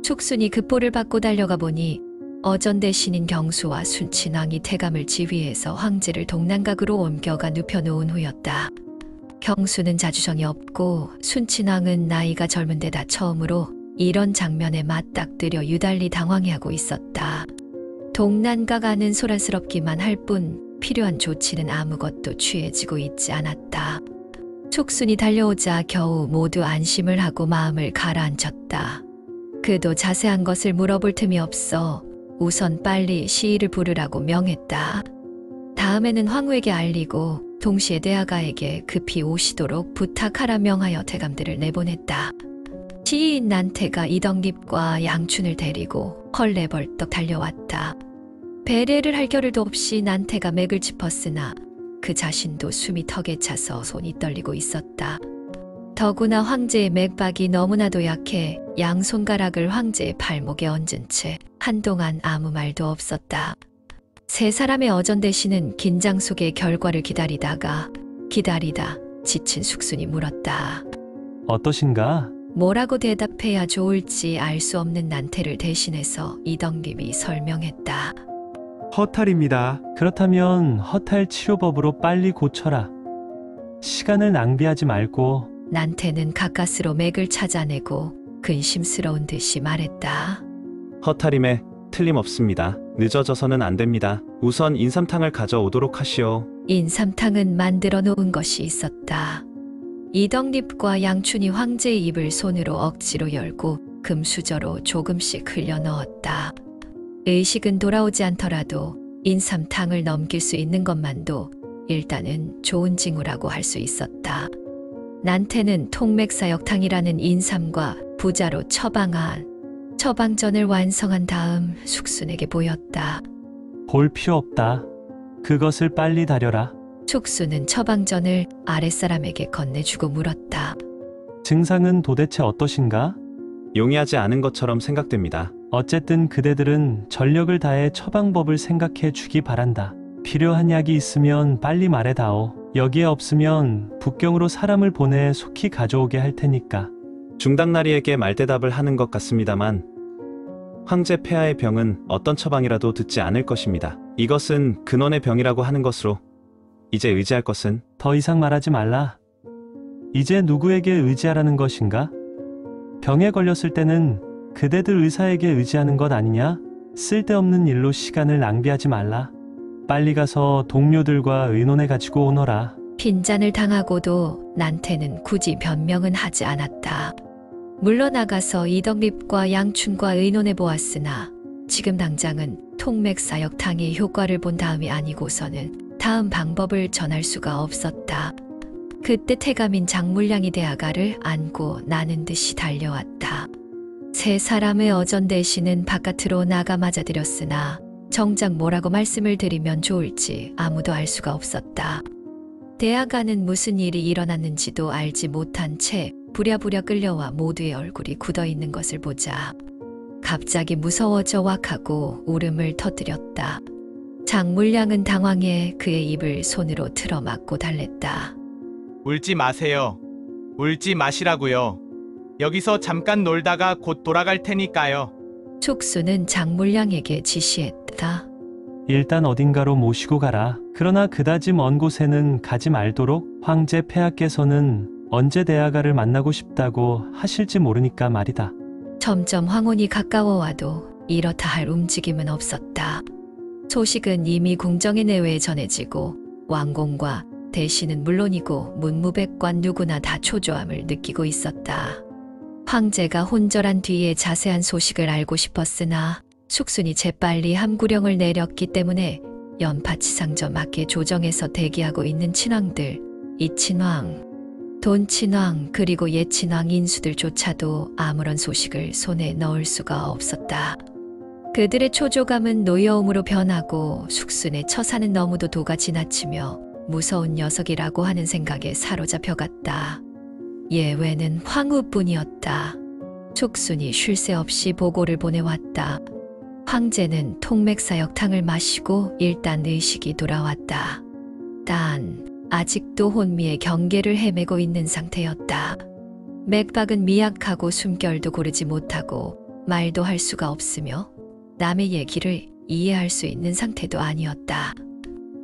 축순이 급보를 받고 달려가 보니 어전 대신인 경수와 순친왕이 태감을 지휘해서 황제를 동남각으로 옮겨가 눕혀놓은 후였다. 경수는 자주성이 없고 순친왕은 나이가 젊은 데다 처음으로 이런 장면에 맞닥뜨려 유달리 당황해하고 있었다. 동남각 안은 소란스럽기만 할 뿐 필요한 조치는 아무것도 취해지고 있지 않았다. 촉순이 달려오자 겨우 모두 안심을 하고 마음을 가라앉혔다. 그도 자세한 것을 물어볼 틈이 없어 우선 빨리 시위를 부르라고 명했다. 다음에는 황후에게 알리고 동시에 대하가에게 급히 오시도록 부탁하라 명하여 대감들을 내보냈다. 시위인 난태가 이덕립과 양춘을 데리고 헐레벌떡 달려왔다. 배례를 할 겨를도 없이 난태가 맥을 짚었으나 그 자신도 숨이 턱에 차서 손이 떨리고 있었다. 더구나 황제의 맥박이 너무나도 약해 양손가락을 황제의 발목에 얹은 채 한동안 아무 말도 없었다. 세 사람의 어전 대신은 긴장 속의 결과를 기다리다 지친 숙순이 물었다. 어떠신가? 뭐라고 대답해야 좋을지 알 수 없는 난태를 대신해서 이덕립이 설명했다. 허탈입니다. 그렇다면 허탈 치료법으로 빨리 고쳐라. 시간을 낭비하지 말고. 난태는 가까스로 맥을 찾아내고 근심스러운 듯이 말했다. 허탈임에 틀림없습니다. 늦어져서는 안 됩니다. 우선 인삼탕을 가져오도록 하시오. 인삼탕은 만들어 놓은 것이 있었다. 이덕립과 양춘이 황제의 입을 손으로 억지로 열고 금수저로 조금씩 흘려 넣었다. 의식은 돌아오지 않더라도 인삼탕을 넘길 수 있는 것만도 일단은 좋은 징후라고 할 수 있었다. 난태는 통맥사역탕이라는 인삼과 부자로 처방전을 완성한 다음 숙순에게 보였다. 볼 필요 없다. 그것을 빨리 다려라. 숙순은 처방전을 아랫사람에게 건네주고 물었다. 증상은 도대체 어떠신가? 용이하지 않은 것처럼 생각됩니다. 어쨌든 그대들은 전력을 다해 처방법을 생각해 주기 바란다. 필요한 약이 있으면 빨리 말해다오. 여기에 없으면 북경으로 사람을 보내 속히 가져오게 할 테니까. 중당나리에게 말대답을 하는 것 같습니다만 황제 폐하의 병은 어떤 처방이라도 듣지 않을 것입니다. 이것은 근원의 병이라고 하는 것으로 이제 의지할 것은 더 이상 말하지 말라. 이제 누구에게 의지하라는 것인가? 병에 걸렸을 때는 그대들 의사에게 의지하는 것 아니냐? 쓸데없는 일로 시간을 낭비하지 말라. 빨리 가서 동료들과 의논해 가지고 오너라. 빈잔을 당하고도 난태는 굳이 변명은 하지 않았다. 물러나가서 이덕립과 양춘과 의논해 보았으나 지금 당장은 통맥사역탕이 효과를 본 다음이 아니고서는 다음 방법을 전할 수가 없었다. 그때 태감인 장물량이 대하가를 안고 나는 듯이 달려왔다. 세 사람의 어전 대신은 바깥으로 나가 맞아들였으나 정작 뭐라고 말씀을 드리면 좋을지 아무도 알 수가 없었다. 대하가는 무슨 일이 일어났는지도 알지 못한 채 부랴부랴 끌려와 모두의 얼굴이 굳어있는 것을 보자 갑자기 무서워져 왁하고 울음을 터뜨렸다. 장물량은 당황해 그의 입을 손으로 틀어막고 달랬다. 울지 마세요. 울지 마시라고요. 여기서 잠깐 놀다가 곧 돌아갈 테니까요. 촉수는 장물량에게 지시했다. 일단 어딘가로 모시고 가라. 그러나 그다지 먼 곳에는 가지 말도록. 황제 폐하께서는 언제 대아가를 만나고 싶다고 하실지 모르니까 말이다. 점점 황혼이 가까워와도 이렇다 할 움직임은 없었다. 소식은 이미 궁정의 내외에 전해지고 왕공과 대신은 물론이고 문무백관 누구나 다 초조함을 느끼고 있었다. 황제가 혼절한 뒤에 자세한 소식을 알고 싶었으나 숙순이 재빨리 함구령을 내렸기 때문에 연파치상저 맞게 조정해서 대기하고 있는 친왕들, 이친왕, 돈친왕 그리고 예친왕 인수들조차도 아무런 소식을 손에 넣을 수가 없었다. 그들의 초조감은 노여움으로 변하고 숙순의 처사는 너무도 도가 지나치며 무서운 녀석이라고 하는 생각에 사로잡혀갔다. 예외는 황후뿐이었다. 숙순이 쉴 새 없이 보고를 보내왔다. 황제는 통맥사역탕을 마시고 일단 의식이 돌아왔다. 단 아직도 혼미의 경계를 헤매고 있는 상태였다. 맥박은 미약하고 숨결도 고르지 못하고 말도 할 수가 없으며 남의 얘기를 이해할 수 있는 상태도 아니었다.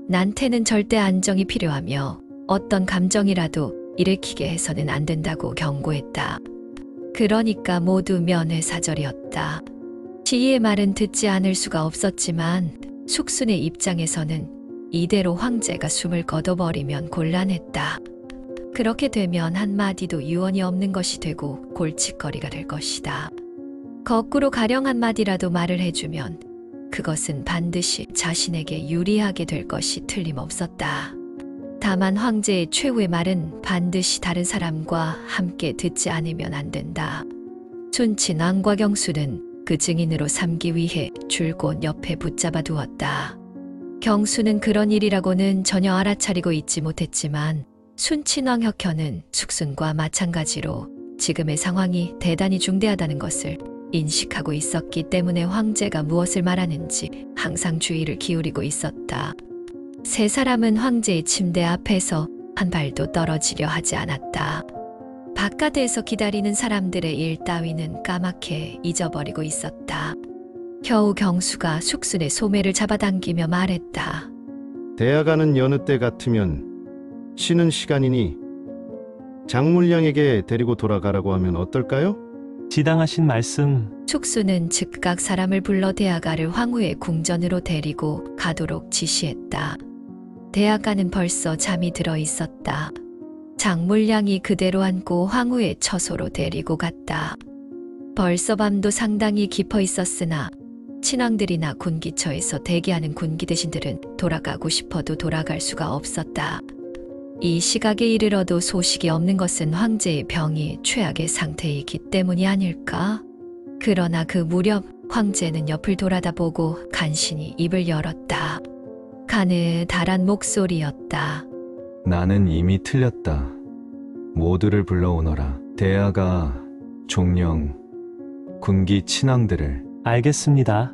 난태는 절대 안정이 필요하며 어떤 감정이라도 일으키게 해서는 안 된다고 경고했다. 그러니까 모두 면회사절이었다. 지희의 말은 듣지 않을 수가 없었지만 숙순의 입장에서는 이대로 황제가 숨을 거둬버리면 곤란했다. 그렇게 되면 한마디도 유언이 없는 것이 되고 골칫거리가 될 것이다. 거꾸로 가령 한마디라도 말을 해주면 그것은 반드시 자신에게 유리하게 될 것이 틀림없었다. 다만 황제의 최후의 말은 반드시 다른 사람과 함께 듣지 않으면 안 된다. 순친왕과 경수는 그 증인으로 삼기 위해 줄곧 옆에 붙잡아 두었다. 경수는 그런 일이라고는 전혀 알아차리고 있지 못했지만 순친왕 혁현은 숙순과 마찬가지로 지금의 상황이 대단히 중대하다는 것을 인식하고 있었기 때문에 황제가 무엇을 말하는지 항상 주의를 기울이고 있었다. 세 사람은 황제의 침대 앞에서 한 발도 떨어지려 하지 않았다. 바깥에서 기다리는 사람들의 일 따위는 까맣게 잊어버리고 있었다. 겨우 경수가 숙순의 소매를 잡아당기며 말했다. 대아가는 여느 때 같으면 쉬는 시간이니 장물량에게 데리고 돌아가라고 하면 어떨까요? 지당하신 말씀. 숙순은 즉각 사람을 불러 대아가를 황후의 궁전으로 데리고 가도록 지시했다. 대아가는 벌써 잠이 들어 있었다. 장물량이 그대로 안고 황후의 처소로 데리고 갔다. 벌써 밤도 상당히 깊어 있었으나 친왕들이나 군기처에서 대기하는 군기 대신들은 돌아가고 싶어도 돌아갈 수가 없었다. 이 시각에 이르러도 소식이 없는 것은 황제의 병이 최악의 상태이기 때문이 아닐까? 그러나 그 무렵 황제는 옆을 돌아다보고 간신히 입을 열었다. 가느다란 목소리였다. 나는 이미 틀렸다. 모두를 불러오너라. 대아가, 종령, 군기 친왕들을. 알겠습니다.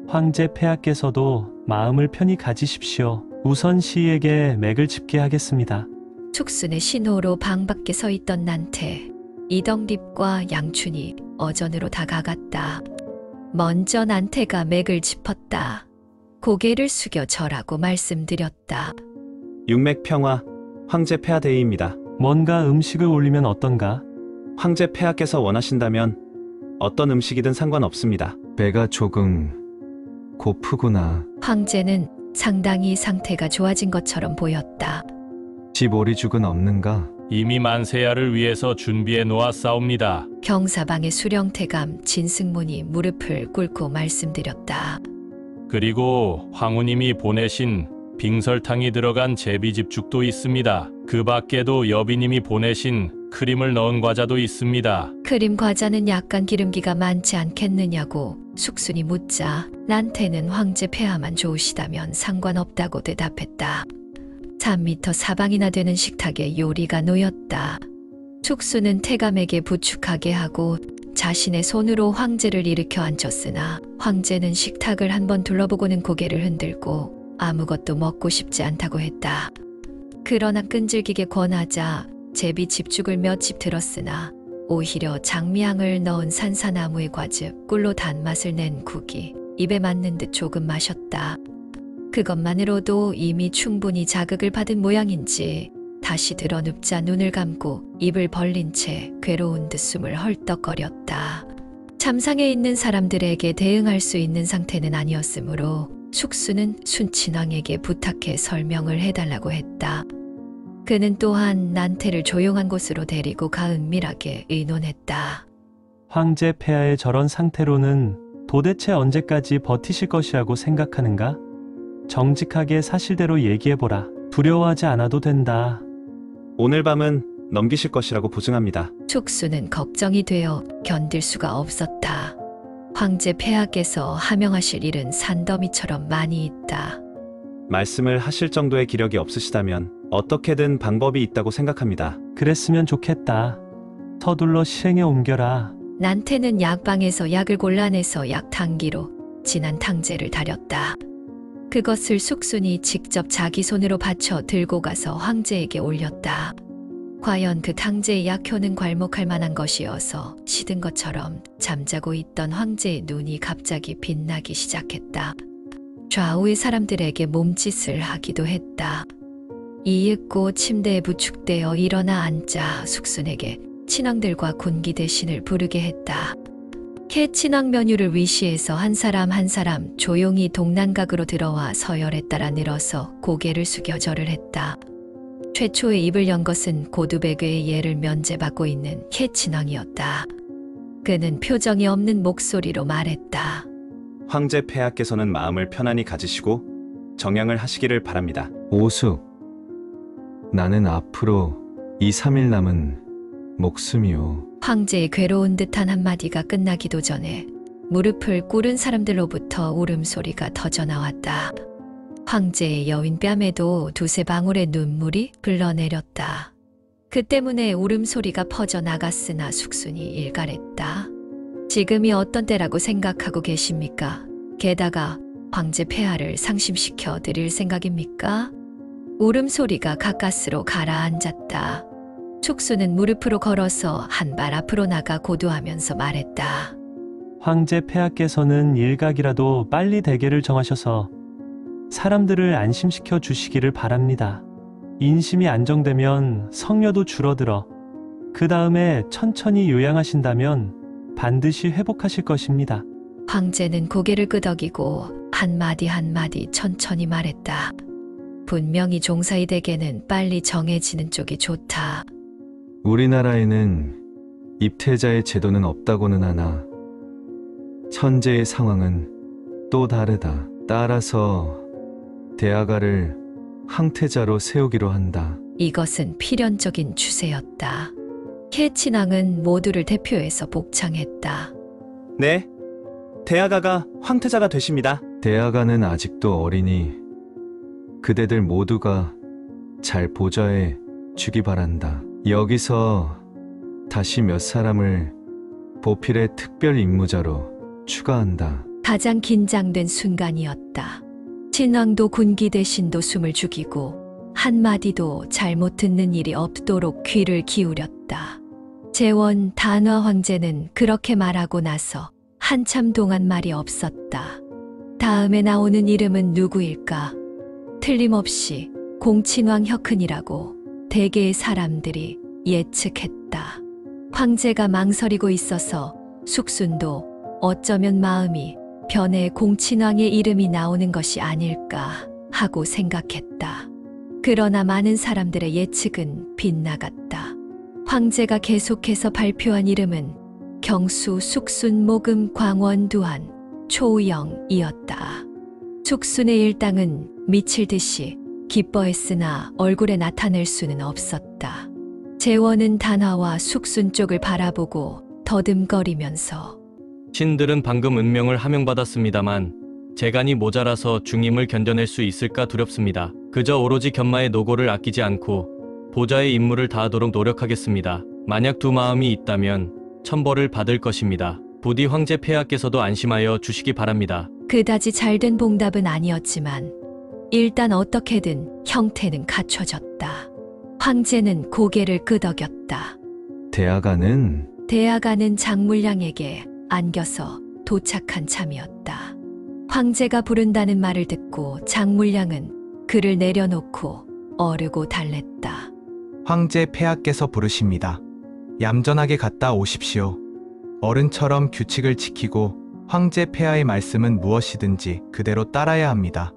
황제 폐하께서도 마음을 편히 가지십시오. 우선 시에게 맥을 짚게 하겠습니다. 축순의 신호로 방 밖에 서 있던 난태, 이덕립과 양춘이 어전으로 다가갔다. 먼저 난태가 맥을 짚었다. 고개를 숙여 절하고 말씀드렸다. 육맥평화, 황제 폐하 대의입니다. 뭔가 음식을 올리면 어떤가? 황제 폐하께서 원하신다면 어떤 음식이든 상관없습니다. 배가 조금 고프구나. 황제는 상당히 상태가 좋아진 것처럼 보였다. 집 오리죽은 없는가? 이미 만세야를 위해서 준비해 놓았사옵니다. 경사방의 수령태감 진승문이 무릎을 꿇고 말씀드렸다. 그리고 황후님이 보내신 빙설탕이 들어간 제비집죽도 있습니다. 그 밖에도 여비님이 보내신 크림을 넣은 과자도 있습니다. 크림 과자는 약간 기름기가 많지 않겠느냐고 숙순이 묻자 난태는 황제 폐하만 좋으시다면 상관없다고 대답했다. 3m 사방이나 되는 식탁에 요리가 놓였다. 숙순은 태감에게 부축하게 하고 자신의 손으로 황제를 일으켜 앉혔으나 황제는 식탁을 한번 둘러보고는 고개를 흔들고 아무것도 먹고 싶지 않다고 했다. 그러나 끈질기게 권하자 제비 집죽을 몇 집 들었으나 오히려 장미향을 넣은 산사나무의 과즙 꿀로 단맛을 낸 국이 입에 맞는 듯 조금 마셨다. 그것만으로도 이미 충분히 자극을 받은 모양인지 다시 드러눕자 눈을 감고 입을 벌린 채 괴로운 듯 숨을 헐떡거렸다. 참상에 있는 사람들에게 대응할 수 있는 상태는 아니었으므로 숙수는 순친왕에게 부탁해 설명을 해달라고 했다. 그는 또한 난태를 조용한 곳으로 데리고 가 은밀하게 의논했다. 황제 폐하의 저런 상태로는 도대체 언제까지 버티실 것이라고 생각하는가? 정직하게 사실대로 얘기해보라. 두려워하지 않아도 된다. 오늘 밤은 넘기실 것이라고 보증합니다. 숙수는 걱정이 되어 견딜 수가 없었다. 황제 폐하께서 하명하실 일은 산더미처럼 많이 있다. 말씀을 하실 정도의 기력이 없으시다면 어떻게든 방법이 있다고 생각합니다. 그랬으면 좋겠다. 서둘러 실행에 옮겨라. 난태는 약방에서 약을 골라내서 약탕기로 진한 탕제를 다렸다. 그것을 숙순이 직접 자기 손으로 받쳐 들고 가서 황제에게 올렸다. 과연 그 탕제의 약효는 괄목할 만한 것이어서 시든 것처럼 잠자고 있던 황제의 눈이 갑자기 빛나기 시작했다. 좌우의 사람들에게 몸짓을 하기도 했다. 이윽고 침대에 부축되어 일어나 앉자 숙순에게 친왕들과 군기 대신을 부르게 했다. 캐친왕 면유를 위시해서 한 사람 한 사람 조용히 동난각으로 들어와 서열에 따라 늘어서 고개를 숙여 절을 했다. 최초의 입을 연 것은 고두배괴의 예를 면제받고 있는 캐친왕이었다. 그는 표정이 없는 목소리로 말했다. 황제 폐하께서는 마음을 편안히 가지시고 정양을 하시기를 바랍니다. 오숙, 나는 앞으로 2, 3일 남은 목숨이요. 황제의 괴로운 듯한 한마디가 끝나기도 전에 무릎을 꿇은 사람들로부터 울음소리가 터져나왔다. 황제의 여윈 뺨에도 두세 방울의 눈물이 흘러내렸다. 그 때문에 울음소리가 퍼져나갔으나 숙순이 일갈했다. 지금이 어떤 때라고 생각하고 계십니까? 게다가 황제 폐하를 상심시켜 드릴 생각입니까? 울음소리가 가까스로 가라앉았다. 숙수는 무릎으로 걸어서 한 발 앞으로 나가 고두하면서 말했다. 황제 폐하께서는 일각이라도 빨리 대계를 정하셔서 사람들을 안심시켜 주시기를 바랍니다. 인심이 안정되면 성녀도 줄어들어 그 다음에 천천히 요양하신다면 반드시 회복하실 것입니다. 황제는 고개를 끄덕이고 한마디 한마디 천천히 말했다. 분명히 종사의 대계는 빨리 정해지는 쪽이 좋다. 우리나라에는 입퇴자의 제도는 없다고는 하나 천재의 상황은 또 다르다. 따라서 대하가를 항태자로 세우기로 한다. 이것은 필연적인 추세였다. 캐친왕은 모두를 대표해서 복창했다. 네, 대하가가 황태자가 되십니다. 대하가는 아직도 어리니 그대들 모두가 잘 보좌해 주기 바란다. 여기서 다시 몇 사람을 보필의 특별 임무자로 추가한다. 가장 긴장된 순간이었다. 친왕도 군기 대신도 숨을 죽이고 한마디도 잘못 듣는 일이 없도록 귀를 기울였다. 재원 단화 황제는 그렇게 말하고 나서 한참 동안 말이 없었다. 다음에 나오는 이름은 누구일까? 틀림없이 공친왕 혁흔이라고 대개의 사람들이 예측했다. 황제가 망설이고 있어서 숙순도 어쩌면 마음이 변해 공친왕의 이름이 나오는 것이 아닐까 하고 생각했다. 그러나 많은 사람들의 예측은 빗나갔다. 황제가 계속해서 발표한 이름은 경수, 숙순, 모금, 광원, 두한, 초우영이었다. 숙순의 일당은 미칠 듯이 기뻐했으나 얼굴에 나타낼 수는 없었다. 재원은 단화와 숙순 쪽을 바라보고 더듬거리면서 신들은 방금 은명을 하명받았습니다만 재간이 모자라서 중임을 견뎌낼 수 있을까 두렵습니다. 그저 오로지 견마의 노고를 아끼지 않고 보좌의 임무를 다하도록 노력하겠습니다. 만약 두 마음이 있다면 천벌을 받을 것입니다. 부디 황제 폐하께서도 안심하여 주시기 바랍니다. 그다지 잘된 봉답은 아니었지만 일단 어떻게든 형태는 갖춰졌다. 황제는 고개를 끄덕였다. 대하가는 대하가는 장물량에게 안겨서 도착한 참이었다. 황제가 부른다는 말을 듣고 장물량은 그를 내려놓고 어르고 달랬다. 황제 폐하께서 부르십니다. 얌전하게 갔다 오십시오. 어른처럼 규칙을 지키고 황제 폐하의 말씀은 무엇이든지 그대로 따라야 합니다.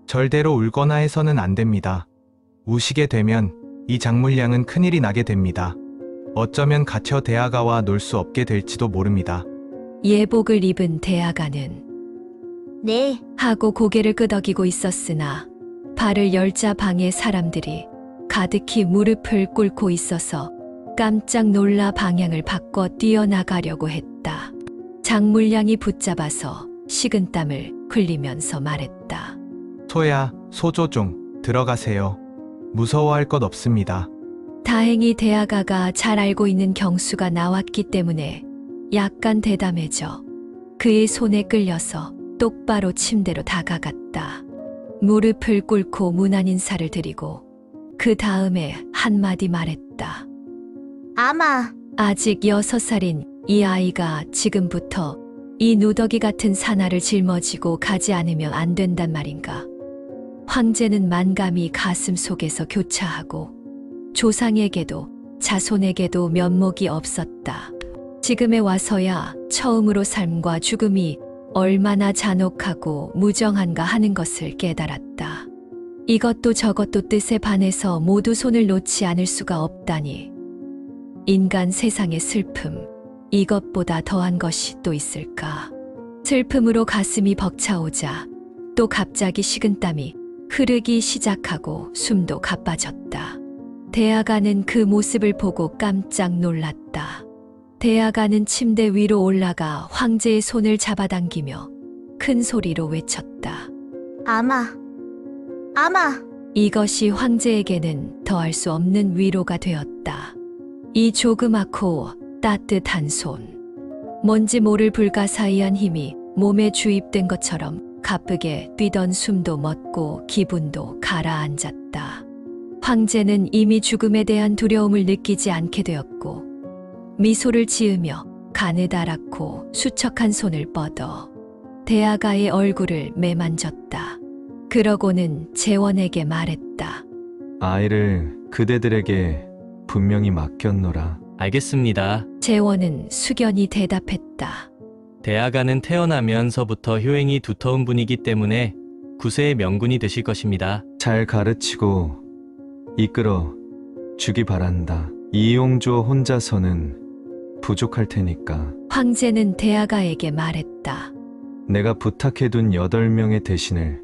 절대로 울거나 해서는 안 됩니다. 우시게 되면 이 장물량은 큰일이 나게 됩니다. 어쩌면 갇혀 대하가와 놀 수 없게 될지도 모릅니다. 예복을 입은 대하가는 네, 하고 고개를 끄덕이고 있었으나 발을 열자 방에 사람들이 가득히 무릎을 꿇고 있어서 깜짝 놀라 방향을 바꿔 뛰어나가려고 했다. 장물량이 붙잡아서 식은땀을 흘리면서 말했다. 소야, 소조종, 들어가세요. 무서워할 것 없습니다. 다행히 대하가가 잘 알고 있는 경수가 나왔기 때문에 약간 대담해져 그의 손에 끌려서 똑바로 침대로 다가갔다. 무릎을 꿇고 무난 인사를 드리고 그 다음에 한마디 말했다. 아마 아직 6살인 이 아이가 지금부터 이 누더기 같은 산하를 짊어지고 가지 않으면 안 된단 말인가. 황제는 만감이 가슴 속에서 교차하고 조상에게도 자손에게도 면목이 없었다. 지금에 와서야 처음으로 삶과 죽음이 얼마나 잔혹하고 무정한가 하는 것을 깨달았다. 이것도 저것도 뜻에 반해서 모두 손을 놓지 않을 수가 없다니. 인간 세상의 슬픔, 이것보다 더한 것이 또 있을까. 슬픔으로 가슴이 벅차오자 또 갑자기 식은땀이 흐르기 시작하고 숨도 가빠졌다. 대하가는 그 모습을 보고 깜짝 놀랐다. 대하가는 침대 위로 올라가 황제의 손을 잡아당기며 큰 소리로 외쳤다. 아마 이것이 황제에게는 더할 수 없는 위로가 되었다. 이 조그맣고 따뜻한 손. 뭔지 모를 불가사의한 힘이 몸에 주입된 것처럼 가쁘게 뛰던 숨도 멎고 기분도 가라앉았다. 황제는 이미 죽음에 대한 두려움을 느끼지 않게 되었고 미소를 지으며 가느다랗고 수척한 손을 뻗어 대하가의 얼굴을 매만졌다. 그러고는 재원에게 말했다. 아이를 그대들에게 분명히 맡겼노라. 알겠습니다. 재원은 숙연히 대답했다. 대하가는 태어나면서부터 효행이 두터운 분이기 때문에 구세의 명군이 되실 것입니다. 잘 가르치고 이끌어 주기 바란다. 이용조 혼자서는 부족할 테니까 황제는 대하가에게 말했다. 내가 부탁해둔 8명의 대신을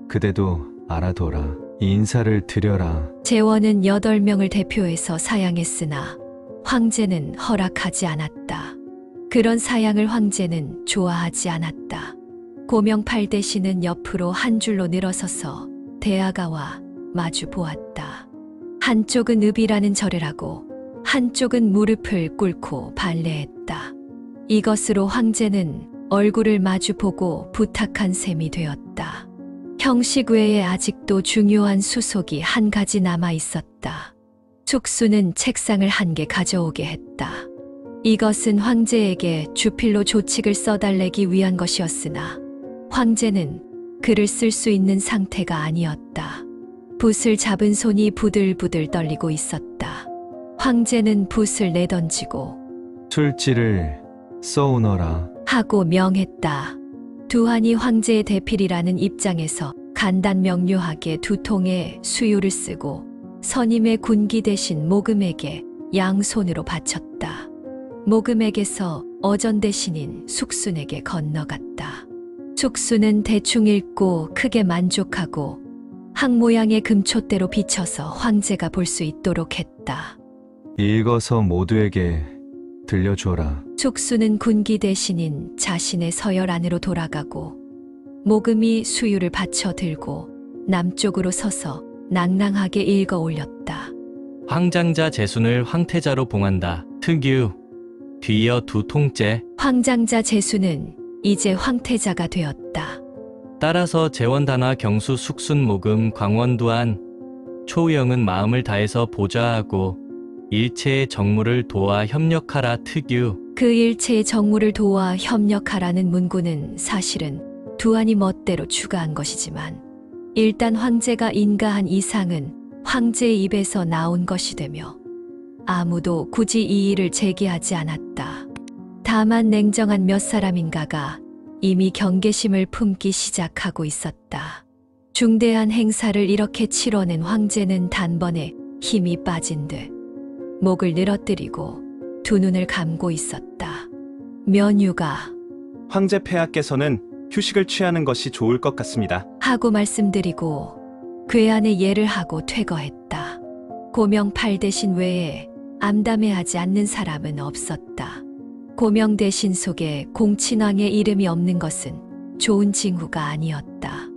그대도 알아둬라. 이 인사를 드려라. 재원은 8명을 대표해서 사양했으나 황제는 허락하지 않았다. 그런 사양을 황제는 좋아하지 않았다. 고명팔 대신은 옆으로 한 줄로 늘어서서 대하가와 마주 보았다. 한쪽은 읍이라는 절을 하고 한쪽은 무릎을 꿇고 발례했다. 이것으로 황제는 얼굴을 마주 보고 부탁한 셈이 되었다. 형식 외에 아직도 중요한 수속이 한 가지 남아 있었다. 숙수는 책상을 한 개 가져오게 했다. 이것은 황제에게 주필로 조칙을 써달래기 위한 것이었으나 황제는 글을 쓸 수 있는 상태가 아니었다. 붓을 잡은 손이 부들부들 떨리고 있었다. 황제는 붓을 내던지고 술지를 써오너라 하고 명했다. 두한이 황제의 대필이라는 입장에서 간단 명료하게 2통의 수유를 쓰고 선임의 군기 대신 모금에게 양손으로 바쳤다. 모금에게서 어전 대신인 숙순에게 건너갔다. 숙순은 대충 읽고 크게 만족하고 항 모양의 금촛대로 비춰서 황제가 볼 수 있도록 했다. 읽어서 모두에게 들려줘라. 숙수는 군기 대신인 자신의 서열 안으로 돌아가고 모금이 수유를 받쳐 들고 남쪽으로 서서 낭낭하게 읽어 올렸다. 황장자 재순을 황태자로 봉한다. 특유. 뒤이어 2통째. 황장자 재수는 이제 황태자가 되었다. 따라서 재원단화 경수 숙순 모금 광원두한 초우영은 마음을 다해서 보좌하고 일체의 정무를 도와 협력하라. 특유. 그 일체의 정무를 도와 협력하라는 문구는 사실은 두한이 멋대로 추가한 것이지만 일단 황제가 인가한 이상은 황제의 입에서 나온 것이 되며 아무도 굳이 이 일을 제기하지 않았다. 다만 냉정한 몇 사람인가가 이미 경계심을 품기 시작하고 있었다. 중대한 행사를 이렇게 치러낸 황제는 단번에 힘이 빠진 듯 목을 늘어뜨리고 두 눈을 감고 있었다. 면유가 황제 폐하께서는 휴식을 취하는 것이 좋을 것 같습니다. 하고 말씀드리고 괴한의 예를 하고 퇴거했다. 고명팔 대신 외에 암담해하지 않는 사람은 없었다. 고명 대신 속에 공친왕의 이름이 없는 것은 좋은 징후가 아니었다.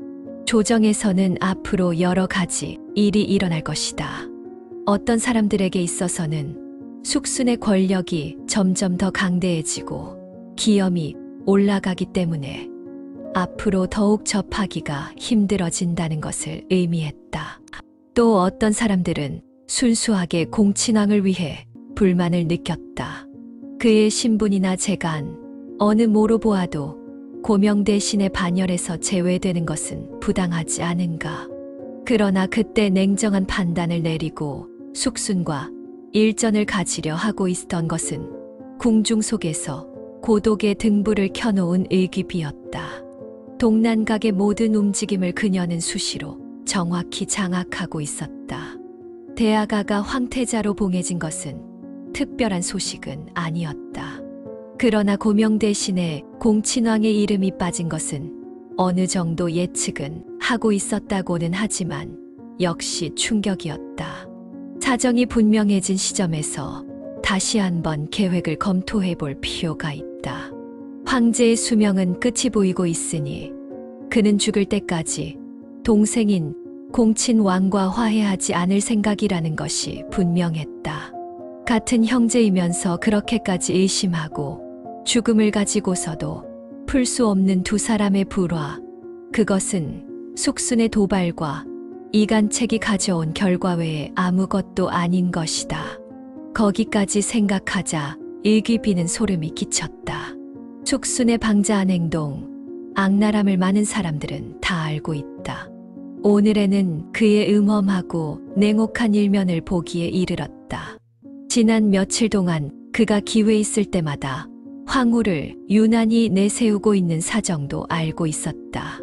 조정에서는 앞으로 여러 가지 일이 일어날 것이다. 어떤 사람들에게 있어서는 숙순의 권력이 점점 더 강대해지고 기염이 올라가기 때문에 앞으로 더욱 접하기가 힘들어진다는 것을 의미했다. 또 어떤 사람들은 순수하게 공친왕을 위해 불만을 느꼈다. 그의 신분이나 재간, 어느 모로 보아도 고명 대신의 반열에서 제외되는 것은 부당하지 않은가. 그러나 그때 냉정한 판단을 내리고 숙순과 일전을 가지려 하고 있던 것은 궁중 속에서 고독의 등불을 켜놓은 의기비였다. 동난각의 모든 움직임을 그녀는 수시로 정확히 장악하고 있었다. 대아가가 황태자로 봉해진 것은 특별한 소식은 아니었다. 그러나 고명 대신에 공친왕의 이름이 빠진 것은 어느 정도 예측은 하고 있었다고는 하지만 역시 충격이었다. 사정이 분명해진 시점에서 다시 한번 계획을 검토해 볼 필요가 있다. 황제의 수명은 끝이 보이고 있으니 그는 죽을 때까지 동생인 공친 왕과 화해하지 않을 생각이라는 것이 분명했다. 같은 형제이면서 그렇게까지 의심하고 죽음을 가지고서도 풀 수 없는 두 사람의 불화, 그것은 숙순의 도발과 이간책이 가져온 결과 외에 아무것도 아닌 것이다. 거기까지 생각하자 일귀비는 소름이 끼쳤다. 숙순의 방자한 행동, 악랄함을 많은 사람들은 다 알고 있다. 오늘에는 그의 음험하고 냉혹한 일면을 보기에 이르렀다. 지난 며칠 동안 그가 기회 있을 때마다 황후를 유난히 내세우고 있는 사정도 알고 있었다.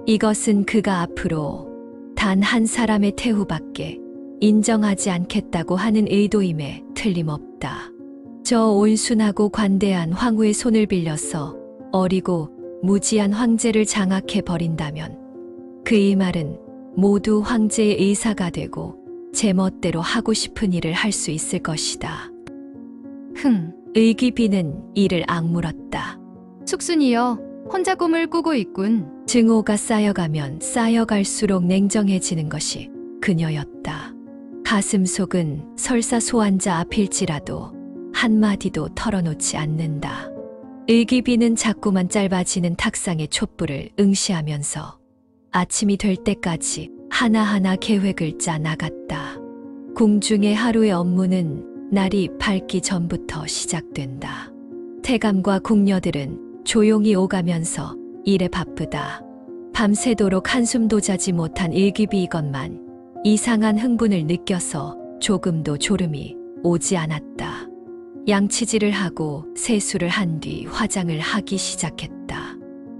이것은 그가 앞으로 단 한 사람의 태후밖에 인정하지 않겠다고 하는 의도임에 틀림없다. 저 온순하고 관대한 황후의 손을 빌려서 어리고 무지한 황제를 장악해 버린다면 그의 말은 모두 황제의 의사가 되고 제멋대로 하고 싶은 일을 할 수 있을 것이다. 의귀비는 이를 악물었다. 숙순이여, 혼자 꿈을 꾸고 있군. 증오가 쌓여가면 쌓여갈수록 냉정해지는 것이 그녀였다. 가슴속은 설사 소환자 앞일지라도 한마디도 털어놓지 않는다. 의귀비는 자꾸만 짧아지는 탁상의 촛불을 응시하면서 아침이 될 때까지 하나하나 계획을 짜 나갔다. 궁중의 하루의 업무는 날이 밝기 전부터 시작된다. 태감과 궁녀들은 조용히 오가면서 일에 바쁘다. 밤새도록 한숨도 자지 못한 일귀비이건만 이상한 흥분을 느껴서 조금도 졸음이 오지 않았다. 양치질을 하고 세수를 한 뒤 화장을 하기 시작했다.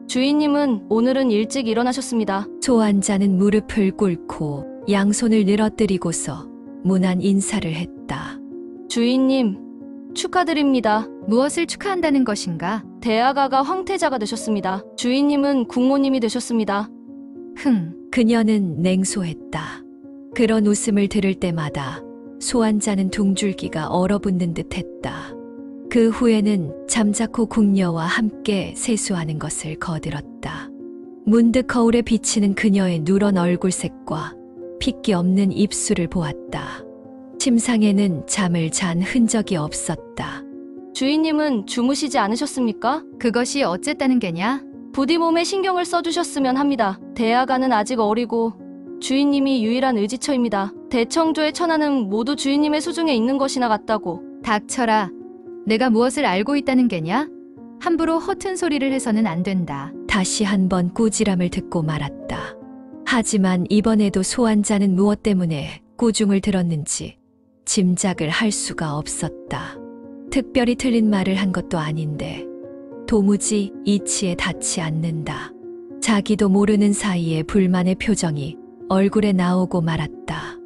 주인님은 오늘은 일찍 일어나셨습니다. 소환자는 무릎을 꿇고 양손을 늘어뜨리고서 문안 인사를 했다. 주인님, 축하드립니다. 무엇을 축하한다는 것인가? 대아가가 황태자가 되셨습니다. 주인님은 국모님이 되셨습니다. 그녀는 냉소했다. 그런 웃음을 들을 때마다 소환자는 둥줄기가 얼어붙는 듯했다. 그 후에는 잠자코 궁녀와 함께 세수하는 것을 거들었다. 문득 거울에 비치는 그녀의 누런 얼굴색과 핏기 없는 입술을 보았다. 침상에는 잠을 잔 흔적이 없었다. 주인님은 주무시지 않으셨습니까? 그것이 어쨌다는 게냐? 부디 몸에 신경을 써주셨으면 합니다. 대아가는 아직 어리고 주인님이 유일한 의지처입니다. 대청조의 천하는 모두 주인님의 수중에 있는 것이나 같다고. 닥쳐라. 내가 무엇을 알고 있다는 게냐? 함부로 허튼 소리를 해서는 안 된다. 다시 한번 꾸지람을 듣고 말았다. 하지만 이번에도 소환자는 무엇 때문에 꾸중을 들었는지 짐작을 할 수가 없었다. 특별히 틀린 말을 한 것도 아닌데 도무지 이치에 닿지 않는다. 자기도 모르는 사이에 불만의 표정이 얼굴에 나오고 말았다.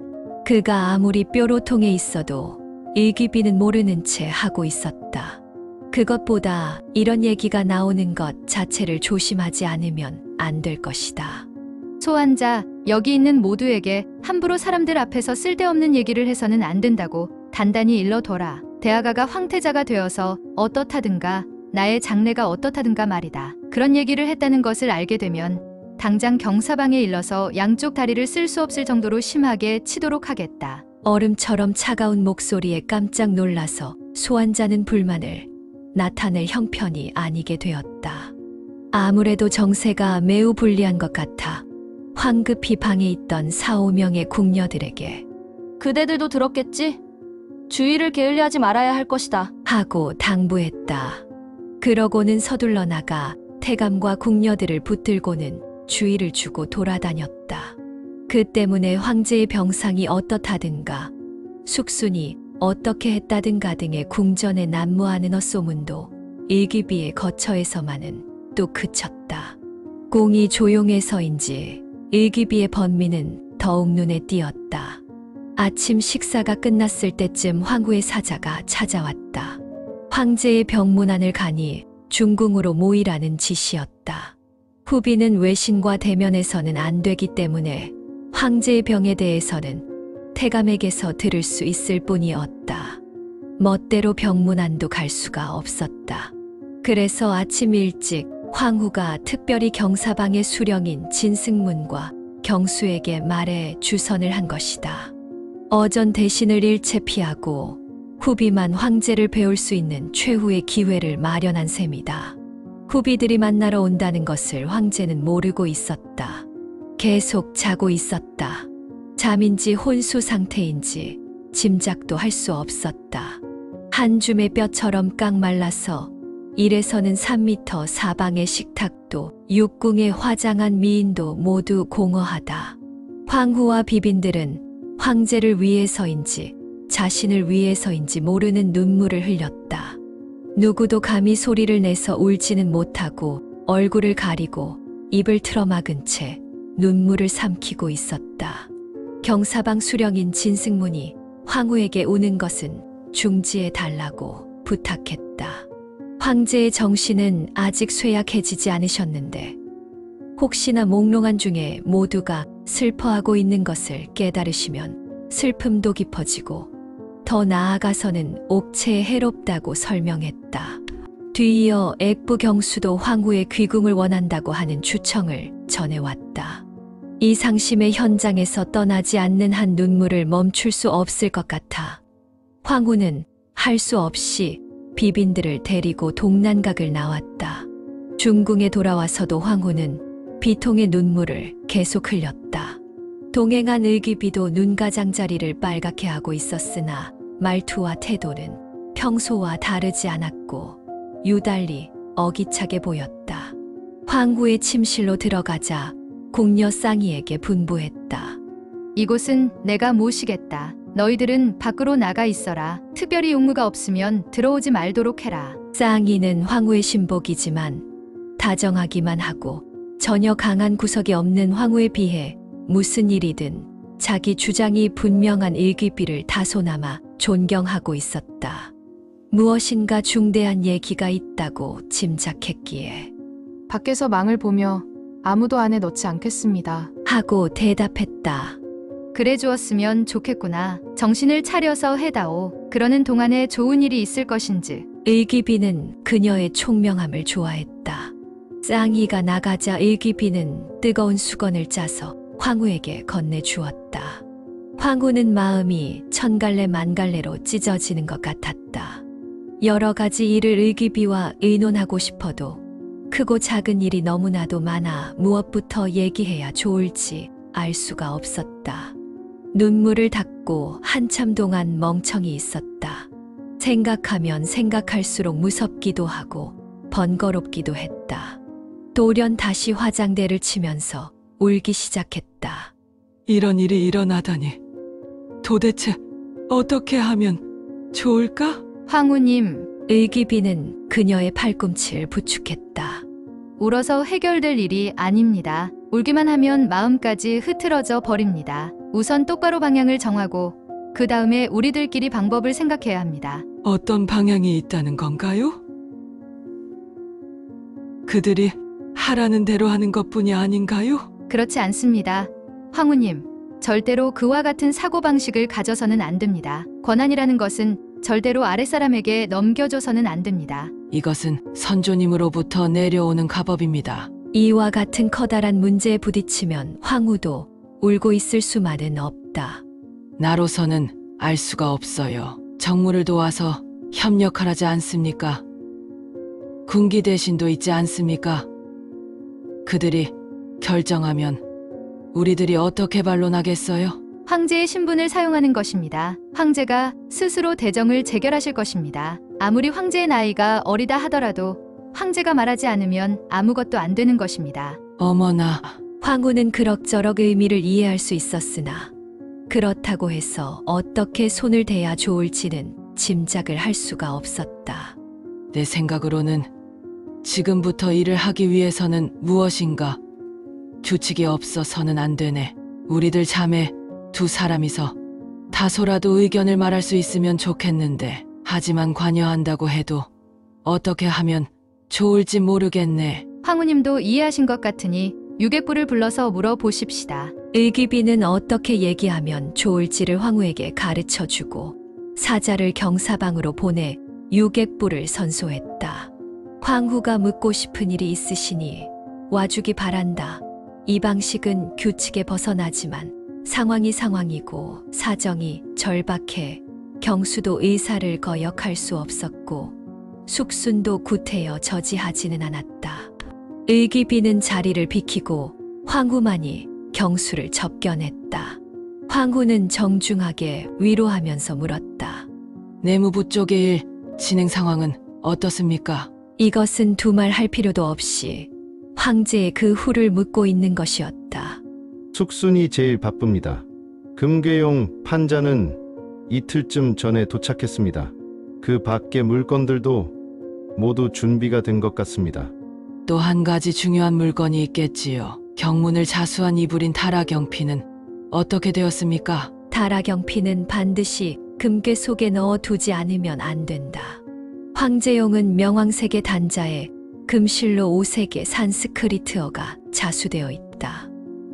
그가 아무리 뾰로통해 있어도 일기비는 모르는 채 하고 있었다. 그것보다 이런 얘기가 나오는 것 자체를 조심하지 않으면 안 될 것이다. 소환자, 여기 있는 모두에게 함부로 사람들 앞에서 쓸데없는 얘기를 해서는 안 된다고 단단히 일러둬라. 대아가가 황태자가 되어서 어떻다든가 나의 장래가 어떻다든가 말이다. 그런 얘기를 했다는 것을 알게 되면 당장 경사방에 일러서 양쪽 다리를 쓸 수 없을 정도로 심하게 치도록 하겠다. 얼음처럼 차가운 목소리에 깜짝 놀라서 소환자는 불만을 나타낼 형편이 아니게 되었다. 아무래도 정세가 매우 불리한 것 같아 황급히 방에 있던 4~5명의 궁녀들에게 그대들도 들었겠지? 주의를 게을리하지 말아야 할 것이다. 하고 당부했다. 그러고는 서둘러 나가 태감과 궁녀들을 붙들고는 주의를 주고 돌아다녔다. 그 때문에 황제의 병상이 어떻다든가 숙순이 어떻게 했다든가 등의 궁전에 난무하는 헛소문도 일기비의 거처에서만은 또 그쳤다. 공이 조용해서인지 일기비의 번미는 더욱 눈에 띄었다. 아침 식사가 끝났을 때쯤 황후의 사자가 찾아왔다. 황제의 병문안을 가니 중궁으로 모이라는 지시였다. 후비는 외신과 대면해서는 안 되기 때문에 황제의 병에 대해서는 태감에게서 들을 수 있을 뿐이었다. 멋대로 병문안도 갈 수가 없었다. 그래서 아침 일찍 황후가 특별히 경사방의 수령인 진승문과 경수에게 말해 주선을 한 것이다. 어전 대신을 일체 피하고 후비만 황제를 배울 수 있는 최후의 기회를 마련한 셈이다. 후비들이 만나러 온다는 것을 황제는 모르고 있었다. 계속 자고 있었다. 잠인지 혼수 상태인지 짐작도 할 수 없었다. 한 줌의 뼈처럼 깡말라서 1에서는 3m 사방의 식탁도 육궁의 화장한 미인도 모두 공허하다. 황후와 비빈들은 황제를 위해서인지 자신을 위해서인지 모르는 눈물을 흘렸다. 누구도 감히 소리를 내서 울지는 못하고 얼굴을 가리고 입을 틀어막은 채 눈물을 삼키고 있었다. 경사방 수령인 진승문이 황후에게 우는 것은 중지해 달라고 부탁했다. 황제의 정신은 아직 쇠약해지지 않으셨는데 혹시나 몽롱한 중에 모두가 슬퍼하고 있는 것을 깨달으시면 슬픔도 깊어지고 더 나아가서는 옥체에 해롭다고 설명했다. 뒤이어 액부 경수도 황후의 귀궁을 원한다고 하는 추청을 전해왔다. 이 상심의 현장에서 떠나지 않는 한 눈물을 멈출 수 없을 것 같아 황후는 할 수 없이 비빈들을 데리고 동난각을 나왔다. 중궁에 돌아와서도 황후는 비통의 눈물을 계속 흘렸다. 동행한 을기비도 눈가장자리를 빨갛게 하고 있었으나 말투와 태도는 평소와 다르지 않았고 유달리 어기차게 보였다. 황후의 침실로 들어가자 궁녀 쌍이에게 분부했다. 이곳은 내가 모시겠다. 너희들은 밖으로 나가 있어라. 특별히 용무가 없으면 들어오지 말도록 해라. 쌍이는 황후의 신복이지만 다정하기만 하고 전혀 강한 구석이 없는 황후에 비해 무슨 일이든 자기 주장이 분명한 일기비를 다소나마 존경하고 있었다. 무엇인가 중대한 얘기가 있다고 짐작했기에 밖에서 망을 보며 아무도 안에 넣지 않겠습니다. 하고 대답했다. 그래 주었으면 좋겠구나. 정신을 차려서 해다오. 그러는 동안에 좋은 일이 있을 것인지. 일기비는 그녀의 총명함을 좋아했다. 쌍이가 나가자 일기비는 뜨거운 수건을 짜서 황후에게 건네주었다. 황후는 마음이 천갈래 만갈래로 찢어지는 것 같았다. 여러 가지 일을 일기비와 의논하고 싶어도 크고 작은 일이 너무나도 많아 무엇부터 얘기해야 좋을지 알 수가 없었다. 눈물을 닦고 한참 동안 멍청이 있었다. 생각하면 생각할수록 무섭기도 하고 번거롭기도 했다. 돌연 다시 화장대를 치면서 울기 시작했다. 이런 일이 일어나다니. 도대체 어떻게 하면 좋을까? 황후님, 의기비는 그녀의 팔꿈치를 부축했다. 울어서 해결될 일이 아닙니다. 울기만 하면 마음까지 흐트러져 버립니다. 우선 똑바로 방향을 정하고 그 다음에 우리들끼리 방법을 생각해야 합니다. 어떤 방향이 있다는 건가요? 그들이 하라는 대로 하는 것뿐이 아닌가요? 그렇지 않습니다. 황후님, 절대로 그와 같은 사고방식을 가져서는 안 됩니다. 권한이라는 것은 절대로 아랫사람에게 넘겨줘서는 안 됩니다. 이것은 선조님으로부터 내려오는 가법입니다. 이와 같은 커다란 문제에 부딪히면 황후도 울고 있을 수만은 없다. 나로서는 알 수가 없어요. 정무를 도와서 협력하라지 않습니까? 군기 대신도 있지 않습니까? 그들이 결정하면 우리들이 어떻게 반론하겠어요? 황제의 신분을 사용하는 것입니다. 황제가 스스로 대정을 재결하실 것입니다. 아무리 황제의 나이가 어리다 하더라도 황제가 말하지 않으면 아무것도 안 되는 것입니다. 어머나, 황후는 그럭저럭 의미를 이해할 수 있었으나 그렇다고 해서 어떻게 손을 대야 좋을지는 짐작을 할 수가 없었다. 내 생각으로는 지금부터 일을 하기 위해서는 무엇인가 규칙이 없어서는 안 되네. 우리들 자매 두 사람이서 다소라도 의견을 말할 수 있으면 좋겠는데, 하지만 관여한다고 해도 어떻게 하면 좋을지 모르겠네. 황후님도 이해하신 것 같으니 유객부를 불러서 물어보십시다. 의기비는 어떻게 얘기하면 좋을지를 황후에게 가르쳐주고 사자를 경사방으로 보내 유객부를 선소했다. 황후가 묻고 싶은 일이 있으시니 와주기 바란다. 이 방식은 규칙에 벗어나지만 상황이 상황이고 사정이 절박해 경수도 의사를 거역할 수 없었고 숙순도 구태여 저지하지는 않았다. 의기비는 자리를 비키고 황후만이 경수를 접견했다. 황후는 정중하게 위로하면서 물었다. 내무부 쪽의 일 진행 상황은 어떻습니까? 이것은 두말할 필요도 없이 황제의 그 후를 묻고 있는 것이었다. 숙순이 제일 바쁩니다. 금괴용 판자는 이틀쯤 전에 도착했습니다. 그 밖의 물건들도 모두 준비가 된 것 같습니다. 또 한 가지 중요한 물건이 있겠지요. 경문을 자수한 이불인 타라경피는 어떻게 되었습니까? 타라경피는 반드시 금괴 속에 넣어 두지 않으면 안 된다. 황제용은 명왕색의 단자에 금실로 5색의 산스크리트어가 자수되어 있다.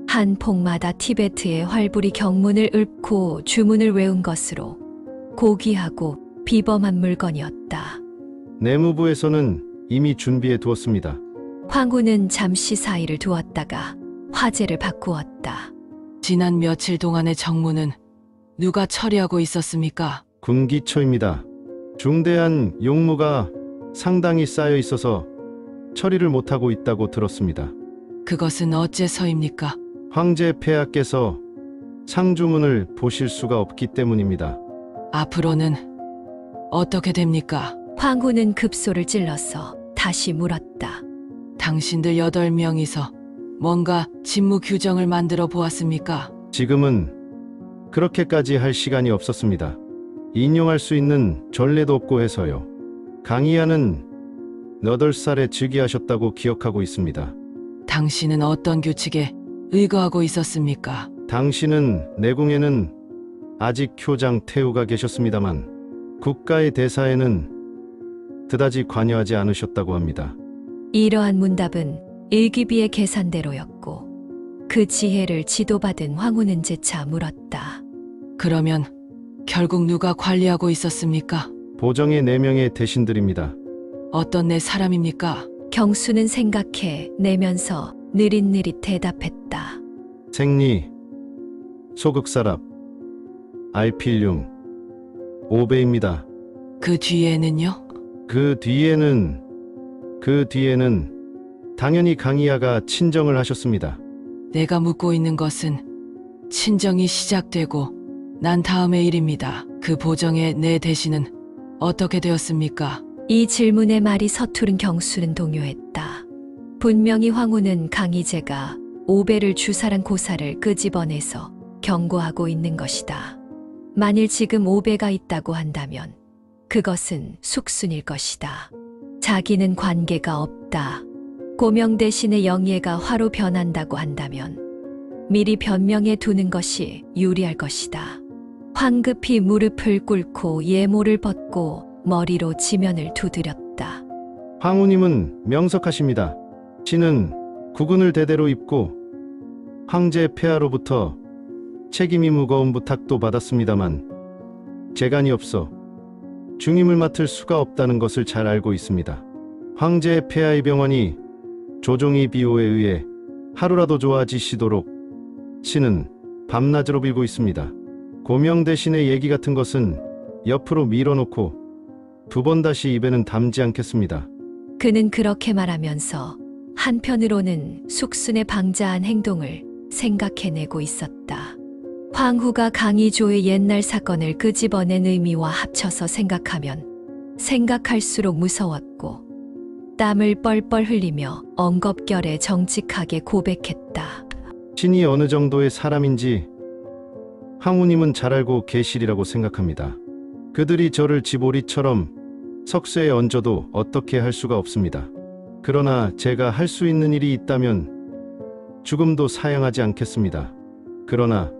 한 폭마다 티베트의 활부리 경문을 읊고 주문을 외운 것으로 고귀하고 비범한 물건이었다. 내무부에서는 이미 준비해 두었습니다. 황후는 잠시 사이를 두었다가 화제를 바꾸었다. 지난 며칠 동안의 정무는 누가 처리하고 있었습니까? 군기처입니다. 중대한 용무가 상당히 쌓여 있어서 처리를 못하고 있다고 들었습니다. 그것은 어째서입니까? 황제 폐하께서 상주문을 보실 수가 없기 때문입니다. 앞으로는 어떻게 됩니까? 황후는 급소를 찔러서 다시 물었다. 당신들 8명이서 뭔가 직무 규정을 만들어 보았습니까? 지금은 그렇게까지 할 시간이 없었습니다. 인용할 수 있는 전례도 없고 해서요. 강희아는 8살에 즉위하셨다고 기억하고 있습니다. 당신은 어떤 규칙에 의거하고 있었습니까? 당신은 내궁에는 아직 효장 태우가 계셨습니다만 국가의 대사에는 그다지 관여하지 않으셨다고 합니다. 이러한 문답은 일기비의 계산대로였고 그 지혜를 지도받은 황후는 재차 물었다. 그러면 결국 누가 관리하고 있었습니까? 보정의 4명의 대신들입니다. 어떤 네 사람입니까? 경수는 생각해 내면서 느릿느릿 대답했다. 생리, 소극사랍, 알필륨, 오배입니다. 그 뒤에는요? 그 뒤에는 당연히 강희아가 친정을 하셨습니다. 내가 묻고 있는 것은 친정이 시작되고 난 다음의 일입니다. 그 보정의 내 대신은 어떻게 되었습니까? 이 질문에 말이 서투른 경수는 동요했다. 분명히 황후는 강희재가 오배를 주사란 고사를 끄집어내서 경고하고 있는 것이다. 만일 지금 오배가 있다고 한다면 그것은 숙순일 것이다. 자기는 관계가 없다. 고명 대신에 영예가 화로 변한다고 한다면 미리 변명해 두는 것이 유리할 것이다. 황급히 무릎을 꿇고 예모를 벗고 머리로 지면을 두드렸다. 황후님은 명석하십니다. 신은 국운을 대대로 입고 황제 폐하로부터 책임이 무거운 부탁도 받았습니다만 재간이 없어 중임을 맡을 수가 없다는 것을 잘 알고 있습니다. 황제 폐하의 병원이 조종이 비호에 의해 하루라도 좋아지시도록 신은 밤낮으로 빌고 있습니다. 고명 대신의 얘기 같은 것은 옆으로 밀어놓고 두 번 다시 입에는 담지 않겠습니다. 그는 그렇게 말하면서 한편으로는 숙순의 방자한 행동을 생각해내고 있었다. 황후가 강희조의 옛날 사건을 끄집어낸 의미와 합쳐서 생각하면 생각할수록 무서웠고 땀을 뻘뻘 흘리며 엉겁결에 정직하게 고백했다. 신이 어느 정도의 사람인지 황후님은 잘 알고 계시리라고 생각합니다. 그들이 저를 지보리처럼 석쇠에 얹어도 어떻게 할 수가 없습니다. 그러나 제가 할 수 있는 일이 있다면 죽음도 사양하지 않겠습니다. 그러나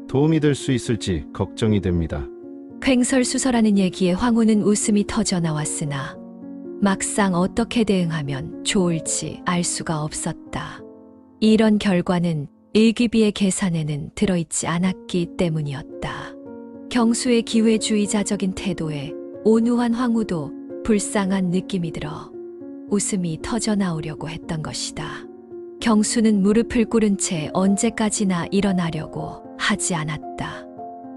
도움이 될 수 있을지 걱정이 됩니다. 횡설수설하는 얘기에 황후는 웃음이 터져 나왔으나 막상 어떻게 대응하면 좋을지 알 수가 없었다. 이런 결과는 일기비의 계산에는 들어있지 않았기 때문이었다. 경수의 기회주의자적인 태도에 온유한 황후도 불쌍한 느낌이 들어 웃음이 터져 나오려고 했던 것이다. 경수는 무릎을 꿇은 채 언제까지나 일어나려고 하지 않았다.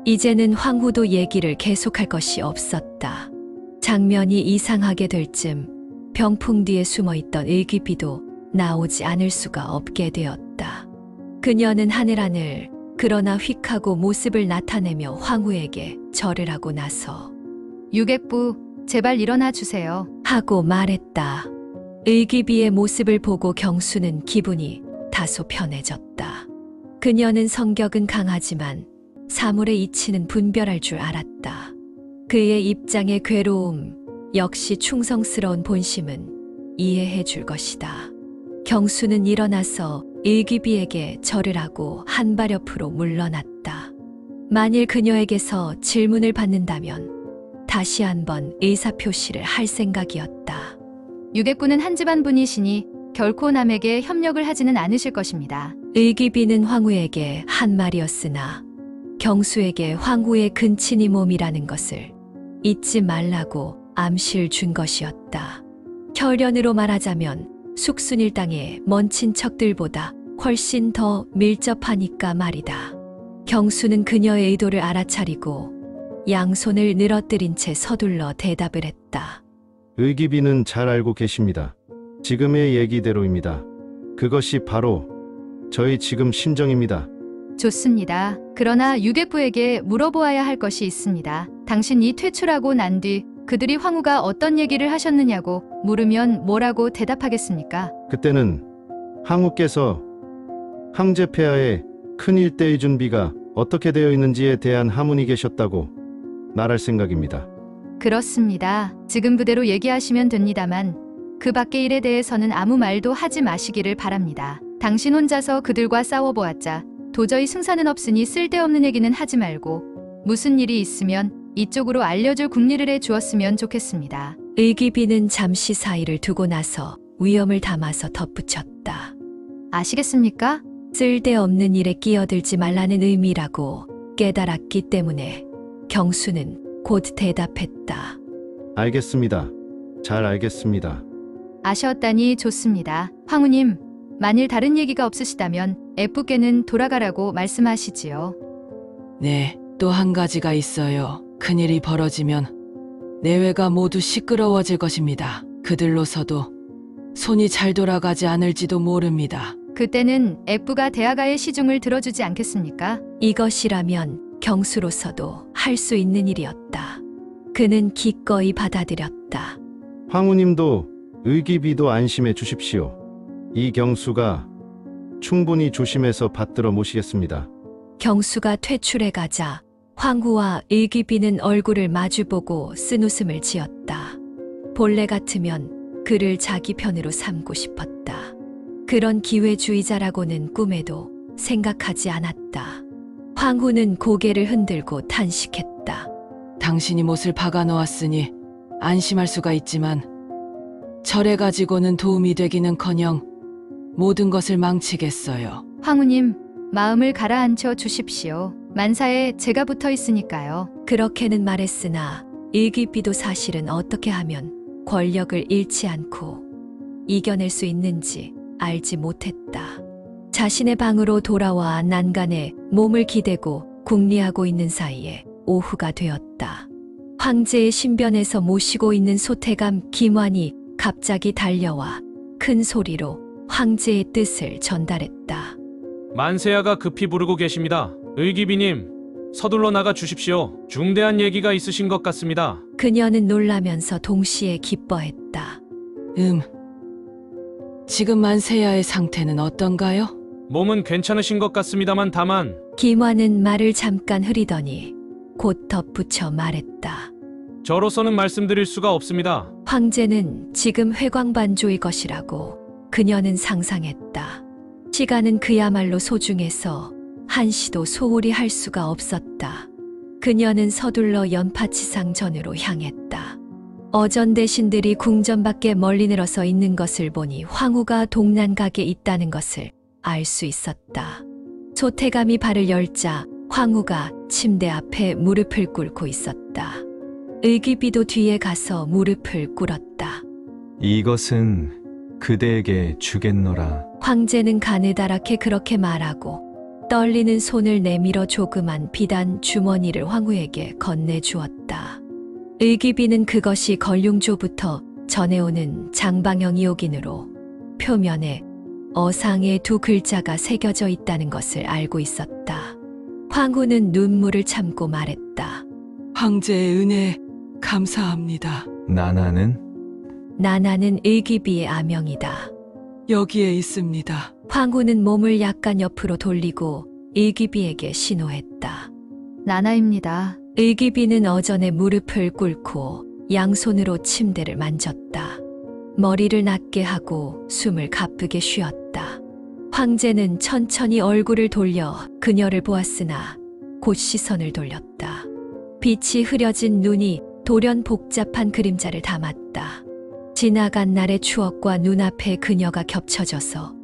이제는 황후도 얘기를 계속할 것이 없었다. 장면이 이상하게 될 즈음 병풍 뒤에 숨어있던 일기비도 나오지 않을 수가 없게 되었다. 그녀는 하늘하늘 그러나 휙하고 모습을 나타내며 황후에게 절을 하고 나서 유객부, 제발 일어나 주세요. 하고 말했다. 일기비의 모습을 보고 경수는 기분이 다소 편해졌다. 그녀는 성격은 강하지만 사물에 이치는 분별할 줄 알았다. 그의 입장의 괴로움, 역시 충성스러운 본심은 이해해 줄 것이다. 경수는 일어나서 일기비에게 절을 하고 한 발 옆으로 물러났다. 만일 그녀에게서 질문을 받는다면 다시 한번 의사표시를 할 생각이었다. 유객부는 한 집안 분이시니 결코 남에게 협력을 하지는 않으실 것입니다. 일기비는 황후에게 한 말이었으나 경수에게 황후의 근친이 몸이라는 것을 잊지 말라고 암시를 준 것이었다. 혈연으로 말하자면 숙순 일당의 먼 친척들보다 훨씬 더 밀접하니까 말이다. 경수는 그녀의 의도를 알아차리고 양손을 늘어뜨린 채 서둘러 대답을 했다. 의기비는 잘 알고 계십니다. 지금의 얘기대로입니다. 그것이 바로 저희 지금 심정입니다. 좋습니다. 그러나 유객부에게 물어보아야 할 것이 있습니다. 당신이 퇴출하고 난 뒤 그들이 황후가 어떤 얘기를 하셨느냐고 물으면 뭐라고 대답하겠습니까? 그때는 황후께서 황제 폐하의 큰 일대의 준비가 어떻게 되어 있는지에 대한 하문이 계셨다고 말할 생각입니다. 그렇습니다. 지금 그대로 얘기하시면 됩니다만 그 밖의 일에 대해서는 아무 말도 하지 마시기를 바랍니다. 당신 혼자서 그들과 싸워보았자 도저히 승산은 없으니 쓸데없는 얘기는 하지 말고 무슨 일이 있으면 이쪽으로 알려줄 궁리를 해 주었으면 좋겠습니다. 의기비는 잠시 사이를 두고 나서 위험을 담아서 덧붙였다. 아시겠습니까? 쓸데없는 일에 끼어들지 말라는 의미라고 깨달았기 때문에 경수는 곧 대답했다. 알겠습니다. 잘 알겠습니다. 아셨다니 좋습니다. 황후님, 만일 다른 얘기가 없으시다면 애프께는 돌아가라고 말씀하시지요. 네, 또 한 가지가 있어요. 큰일이 벌어지면 내외가 모두 시끄러워질 것입니다. 그들로서도 손이 잘 돌아가지 않을지도 모릅니다. 그때는 애프가 대하가의 시중을 들어주지 않겠습니까? 이것이라면 경수로서도 할 수 있는 일이었다. 그는 기꺼이 받아들였다. 황후님도 의기비도 안심해 주십시오. 이 경수가 충분히 조심해서 받들어 모시겠습니다. 경수가 퇴출해 가자 황후와 일귀비는 얼굴을 마주보고 쓴웃음을 지었다. 본래 같으면 그를 자기 편으로 삼고 싶었다. 그런 기회주의자라고는 꿈에도 생각하지 않았다. 황후는 고개를 흔들고 탄식했다. 당신이 못을 박아 놓았으니 안심할 수가 있지만 절에 가지고는 도움이 되기는커녕 모든 것을 망치겠어요. 황후님, 마음을 가라앉혀 주십시오. 만사에 제가 붙어 있으니까요. 그렇게는 말했으나 일귀비도 사실은 어떻게 하면 권력을 잃지 않고 이겨낼 수 있는지 알지 못했다. 자신의 방으로 돌아와 난간에 몸을 기대고 궁리하고 있는 사이에 오후가 되었다. 황제의 신변에서 모시고 있는 소태감 김환이 갑자기 달려와 큰 소리로 황제의 뜻을 전달했다. 만세야가 급히 부르고 계십니다. 의기비님, 서둘러 나가 주십시오. 중대한 얘기가 있으신 것 같습니다. 그녀는 놀라면서 동시에 기뻐했다. 지금 만세야의 상태는 어떤가요? 몸은 괜찮으신 것 같습니다만 다만 김환은 말을 잠깐 흐리더니 곧 덧붙여 말했다. 저로서는 말씀드릴 수가 없습니다. 황제는 지금 회광반조의 것이라고 그녀는 상상했다. 시간은 그야말로 소중해서 한시도 소홀히 할 수가 없었다. 그녀는 서둘러 연파치상 전으로 향했다. 어전 대신들이 궁전 밖에 멀리 늘어서 있는 것을 보니 황후가 동난각에 있다는 것을 알 수 있었다. 소태감이 발을 열자 황후가 침대 앞에 무릎을 꿇고 있었다. 의귀비도 뒤에 가서 무릎을 꿇었다. 이것은 그대에게 주겠노라. 황제는 가느다랗게 그렇게 말하고 떨리는 손을 내밀어 조그만 비단 주머니를 황후에게 건네주었다. 의귀비는 그것이 걸륭조부터 전해오는 장방형 이옥인으로 표면에 어상의 두 글자가 새겨져 있다는 것을 알고 있었다. 황후는 눈물을 참고 말했다. 황제의 은혜 감사합니다. 나나는 의귀비의 아명이다. 여기에 있습니다. 황후는 몸을 약간 옆으로 돌리고 의귀비에게 신호했다. 나나입니다. 의귀비는 어전에 무릎을 꿇고 양손으로 침대를 만졌다. 머리를 낮게 하고 숨을 가쁘게 쉬었다. 황제는 천천히 얼굴을 돌려 그녀를 보았으나 곧 시선을 돌렸다. 빛이 흐려진 눈이 돌연 복잡한 그림자를 담았다. 지나간 날의 추억과 눈앞에 그녀가 겹쳐져서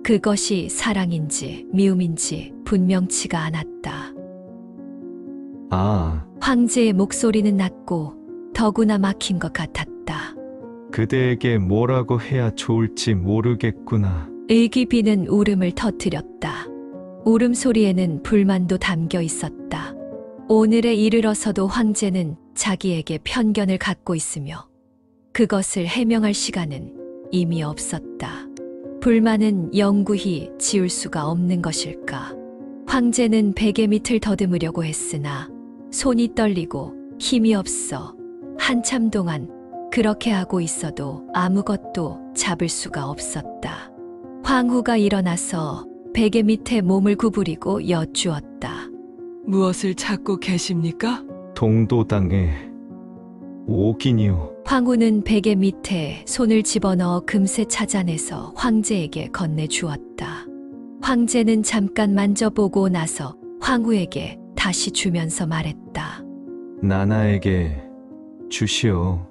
그것이 사랑인지 미움인지 분명치가 않았다. 황제의 목소리는 낮고 더구나 막힌 것 같았다. 그대에게 뭐라고 해야 좋을지 모르겠구나. 의귀비는 울음을 터뜨렸다. 울음소리에는 불만도 담겨 있었다. 오늘에 이르러서도 황제는 자기에게 편견을 갖고 있으며 그것을 해명할 시간은 이미 없었다. 불만은 영구히 지울 수가 없는 것일까? 황제는 베개 밑을 더듬으려고 했으나 손이 떨리고 힘이 없어 한참 동안 그렇게 하고 있어도 아무것도 잡을 수가 없었다. 황후가 일어나서 베개 밑에 몸을 구부리고 여쭈었다. 무엇을 찾고 계십니까? 동도당에 옥인이요. 황후는 베개 밑에 손을 집어넣어 금세 찾아내서 황제에게 건네주었다. 황제는 잠깐 만져보고 나서 황후에게 다시 주면서 말했다. 나나에게 주시오.